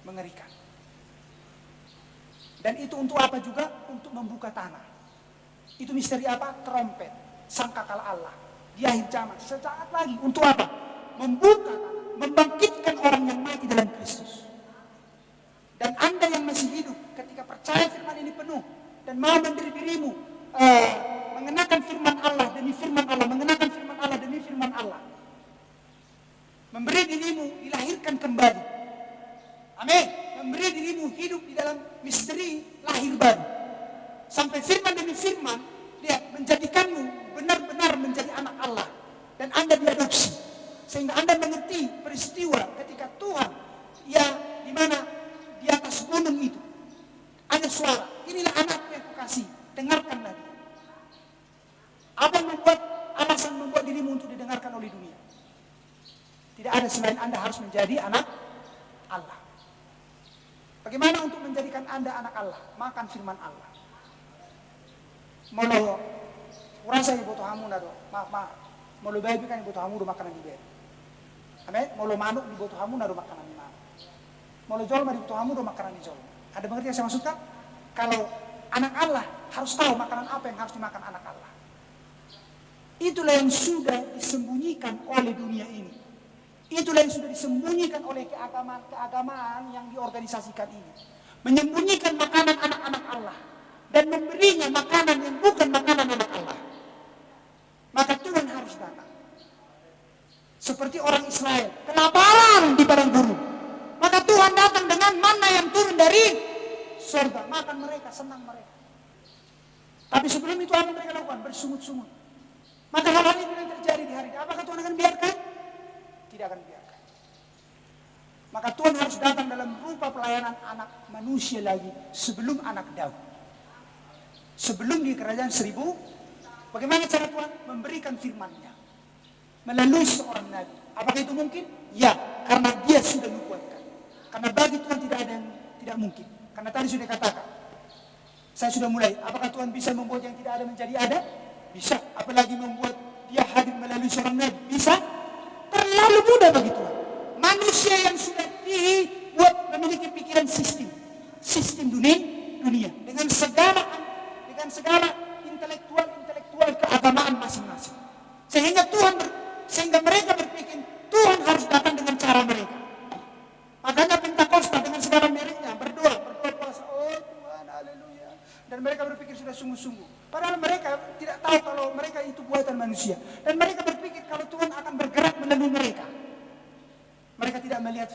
Mengerikan. Dan itu untuk apa juga? Untuk membuka tanah. Itu misteri apa? Trompet, sangkakala Allah di akhir zaman. Sesaat lagi untuk apa? Membuka tanah, membangkitkan orang yang mati dalam Kristus. Dan Anda yang masih hidup, ketika percaya firman ini penuh dan mau mendiri dirimu mengenakan firman Allah demi firman Allah, mengenakan firman Allah demi firman Allah, memberi dirimu dilahirkan kembali. Amin. Memberi dirimu hidup di dalam misteri lahir baru. Sampai firman demi firman, dia menjadikanmu benar-benar menjadi anak Allah. Dan Anda diadopsi. Sehingga Anda mengerti peristiwa ketika Tuhan, ya di mana di atas gunung itu ada suara, inilah anakku yang kukasih, dengarkanlah dia. Apa yang membuat alasan membuat dirimu untuk didengarkan oleh dunia? Tidak ada selain Anda harus menjadi anak Allah. Bagaimana untuk menjadikan Anda anak Allah? Makan firman Allah. Molo urasa ibu tu hamu nado, molo baby kan ibu tu hamu do makanan di bed. Amin. Molo manuk ibu tu hamu nado makanan di mana? Molo jol ibu tu hamu do makanan di jol. Ada mengerti yang saya maksudkan? Kalau anak Allah harus tahu makanan apa yang harus dimakan anak Allah. Itulah yang sudah disembunyikan oleh dunia ini. Itulah yang sudah disembunyikan oleh keagamaan yang diorganisasikan ini. Menyembunyikan makanan anak-anak Allah dan memberinya makanan yang bukan makanan anak Allah. Maka Tuhan harus datang. Seperti orang Israel, kelaparan di padang gurun. Maka Tuhan datang dengan mana yang turun dari surga. Makan mereka, senang mereka. Tapi sebelum itu apa mereka lakukan? Bersungut-sungut. Maka hal-hal itu yang terjadi di hari ini. Apakah Tuhan akan biarkan? Tidak akan biarkan. Maka Tuhan harus datang dalam rupa pelayanan anak manusia lagi sebelum anak Daud. Sebelum di kerajaan 1000, bagaimana cara Tuhan memberikan firman-Nya melalui seorang nabi? Apakah itu mungkin? Ya, karena dia sudah nubuatkan. Karena bagi Tuhan tidak ada yang tidak mungkin. Karena tadi sudah katakan, saya sudah mulai. Apakah Tuhan bisa membuat yang tidak ada menjadi ada? Bisa. Apalagi membuat dia hadir melalui seorang nabi? Bisa. Terlalu mudah bagi Tuhan. Manusia yang sudah dibuat memiliki pikiran sistem dunia dengan segala intelektual keagamaan masing-masing. Sehingga mereka berpikir Tuhan harus datang dengan cara mereka. Makanya Pentakosta dengan segala meritnya berdoa puasa, oh Tuhan, haleluya. Dan mereka berpikir sudah sungguh-sungguh. Padahal mereka tidak tahu kalau mereka itu buatan manusia. Dan mereka berpikir kalau Tuhan akan bergerak melalui mereka. Mereka tidak melihat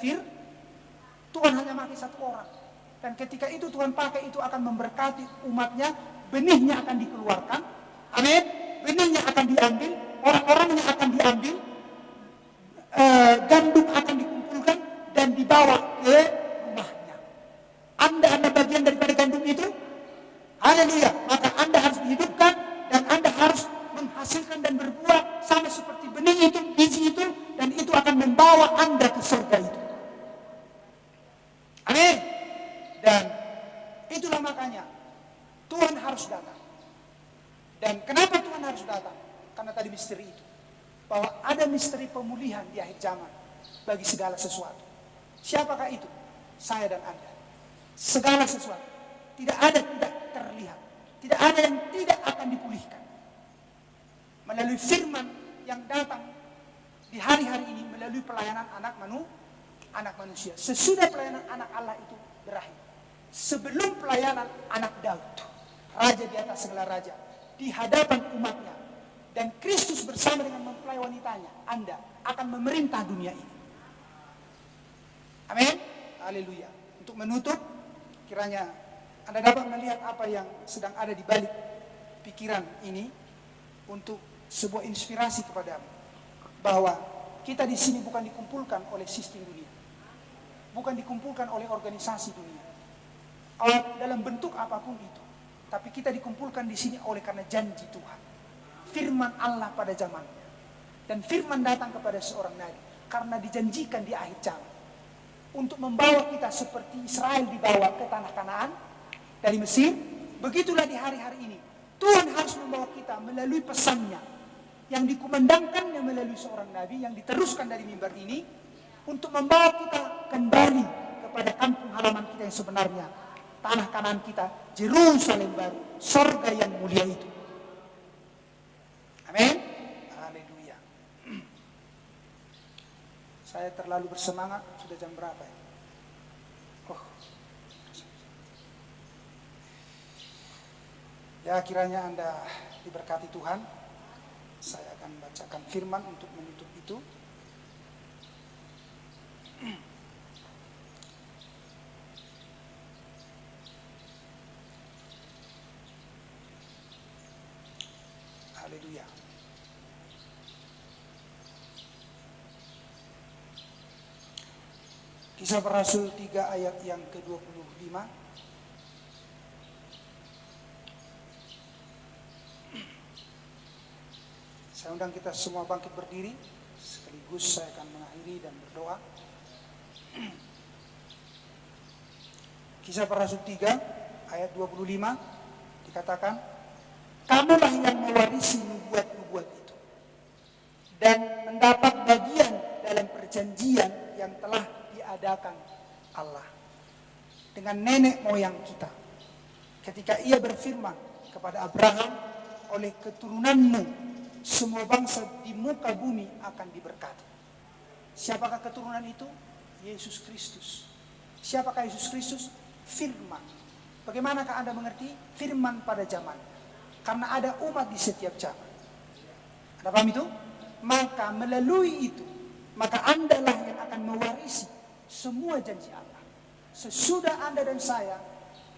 Tuhan hanya pakai satu orang. Dan ketika itu Tuhan pakai itu akan memberkati umatnya. Benihnya akan dikeluarkan. Amin. Benihnya akan diambil. Orang-orangnya akan diambil. Gandum akan dikumpulkan. Dan dibawa ke rumahnya. Anda bagian daripada gandum itu. Haleluya. Maka Anda harus dihidupkan. Dan Anda harus menghasilkan dan berbuah. Sama seperti benih itu, biji itu. Dan itu akan membawa Anda ke surga itu. Amin. Dan itulah makanya Tuhan harus datang. Dan kenapa Tuhan harus datang? Karena tadi misteri itu. Bahwa ada misteri pemulihan di akhir zaman. Bagi segala sesuatu. Siapakah itu? Saya dan Anda. Segala sesuatu. Tidak ada tidak terlihat. Tidak ada yang tidak akan dipulihkan. Melalui firman yang datang di hari-hari ini melalui pelayanan anak manusia. Sesudah pelayanan anak Allah itu berakhir. Sebelum pelayanan anak Daud, raja di atas segala raja, di hadapan umatnya, dan Kristus bersama dengan mempelai wanitanya, Anda akan memerintah dunia ini. Amin. Haleluya. Untuk menutup, kiranya Anda dapat melihat apa yang sedang ada di balik pikiran ini untuk sebuah inspirasi kepadamu. Bahwa kita di sini bukan dikumpulkan oleh sistem dunia. Bukan dikumpulkan oleh organisasi dunia. dalam bentuk apapun itu. Tapi kita dikumpulkan di sini oleh karena janji Tuhan. Firman Allah pada zamannya. Dan firman datang kepada seorang nabi karena dijanjikan di akhir zaman untuk membawa kita seperti Israel dibawa ke tanah Kanaan dari Mesir. Begitulah di hari-hari ini Tuhan harus membawa kita melalui pesannya yang dikumandangkannya melalui seorang nabi yang diteruskan dari mimbar ini untuk membawa kita kembali kepada kampung halaman kita yang sebenarnya, tanah Kanaan kita, Yerusalem baru, surga yang mulia itu. Amin. Haleluya. Saya terlalu bersemangat. Sudah jam berapa ya? Ya, kiranya Anda diberkati Tuhan. Saya akan bacakan firman untuk menutup itu. Haleluya. Kisah Para Rasul 3 ayat yang ke-25. Saya undang kita semua bangkit berdiri. Sekaligus saya akan mengakhiri dan berdoa. Kisah Para Rasul 3 ayat 25 dikatakan, kamulah yang mewarisi nubuat-nubuat itu dan mendapat bagian dalam perjanjian yang telah diadakan Allah dengan nenek moyang kita ketika ia berfirman kepada Abraham, oleh keturunanmu semua bangsa di muka bumi akan diberkati. Siapakah keturunan itu? Yesus Kristus. Siapakah Yesus Kristus? Firman. Bagaimanakah Anda mengerti firman pada zaman? Karena ada umat di setiap zaman. Anda paham itu? Maka melalui itu, maka Anda lah yang akan mewarisi semua janji Allah. Sesudah Anda dan saya,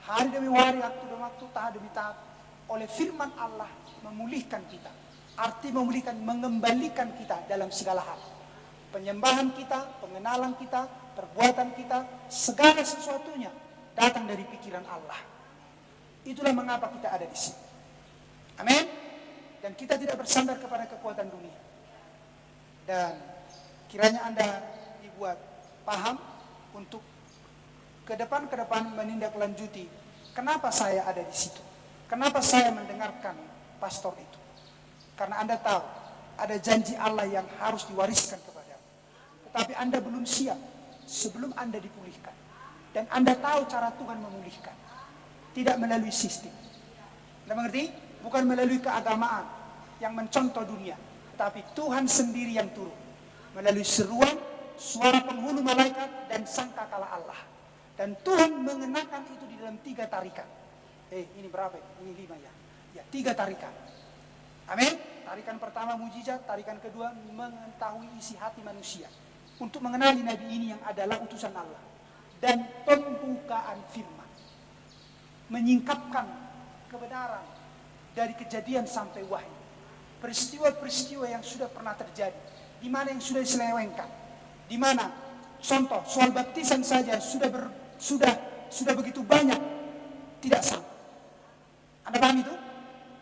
hari demi hari, waktu demi waktu, tahap demi tahap, oleh firman Allah memulihkan kita. Arti memulihkan, mengembalikan kita dalam segala hal. Penyembahan kita, pengenalan kita, perbuatan kita, segala sesuatunya datang dari pikiran Allah. Itulah mengapa kita ada di sini. Amin. Dan kita tidak bersandar kepada kekuatan dunia. Dan kiranya Anda dibuat paham untuk ke depan menindaklanjuti kenapa saya ada di situ. Kenapa saya mendengarkan pastor itu. Karena Anda tahu ada janji Allah yang harus diwariskan kepada Anda. Tetapi Anda belum siap sebelum Anda dipulihkan. Dan Anda tahu cara Tuhan memulihkan. Tidak melalui sistem. Anda mengerti? Bukan melalui keagamaan yang mencontoh dunia. Tetapi Tuhan sendiri yang turun. Melalui seruan, suara penghulu malaikat, dan sangkakala Allah. Dan Tuhan mengenakan itu di dalam 3 tarikan. Ini berapa? Ini 5 ya. Ya, 3 tarikan. Amin. Tarikan pertama mujizat, tarikan kedua mengetahui isi hati manusia. Untuk mengenali Nabi ini yang adalah utusan Allah. Dan pembukaan firman. Menyingkapkan kebenaran dari kejadian sampai wahyu. Peristiwa-peristiwa yang sudah pernah terjadi. Di mana yang sudah diselewengkan. Di mana contoh soal baptisan saja sudah begitu banyak tidak sama. Anda paham itu?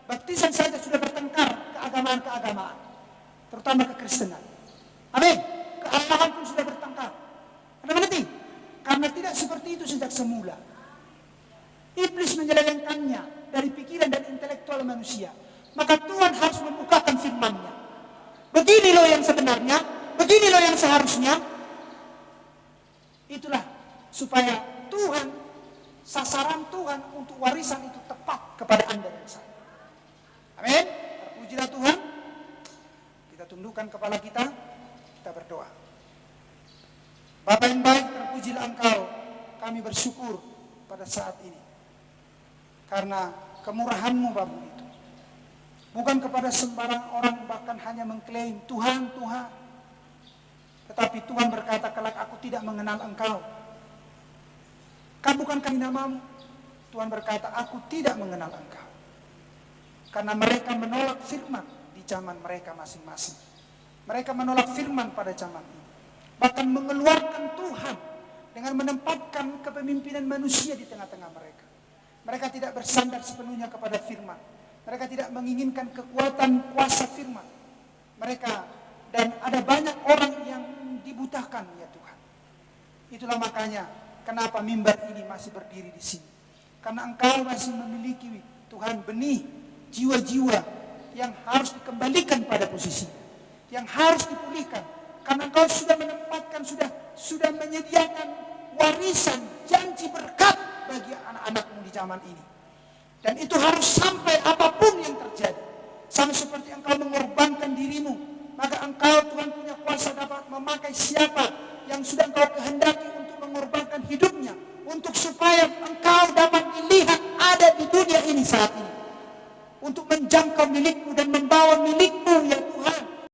Baptisan saja sudah bertengkar keagamaan-keagamaan, terutama kekristenan. Amin. Kealahan pun sudah bertengkar. Anda mengerti? Karena tidak seperti itu sejak semula. Iblis menyelewengkannya dari pikiran dan intelektual manusia. Maka Tuhan harus membukakan firman-Nya. Begini loh yang sebenarnya, begini loh yang seharusnya. Itulah supaya Tuhan, sasaran Tuhan untuk warisan itu tepat kepada Anda dan saya. Amin. Terpujilah Tuhan. Kita tundukkan kepala kita berdoa. Bapa yang baik, terpujilah Engkau. Kami bersyukur pada saat ini. Karena kemurahan-Mu Bapa itu. Bukan kepada sembarang orang bahkan hanya mengklaim Tuhan, Tuhan. Tetapi Tuhan berkata, kelak aku tidak mengenal Engkau. Bukankah namamu? Tuhan berkata, aku tidak mengenal Engkau. Karena mereka menolak firman di zaman mereka masing-masing. Mereka menolak firman pada zaman ini. Bahkan mengeluarkan Tuhan dengan menempatkan kepemimpinan manusia di tengah-tengah mereka. Mereka tidak bersandar sepenuhnya kepada firman. Mereka tidak menginginkan kekuatan kuasa firman. Mereka, dan ada banyak orang yang dibutakan ya Tuhan. Itulah makanya kenapa mimbar ini masih berdiri di sini. Karena Engkau masih memiliki Tuhan benih jiwa-jiwa yang harus dikembalikan pada posisinya, yang harus dipulihkan. Karena Engkau sudah menempatkan, sudah menyediakan warisan janji berkat bagi anak-anak-Mu di zaman ini. Dan itu harus sampai apapun yang terjadi. Sama seperti Engkau mengorbankan dirimu, maka Engkau Tuhan punya kuasa dapat memakai siapa yang sudah Engkau kehendaki untuk mengorbankan hidupnya, untuk supaya Engkau dapat dilihat ada di dunia ini saat ini, untuk menjangkau milikmu dan membawa milikmu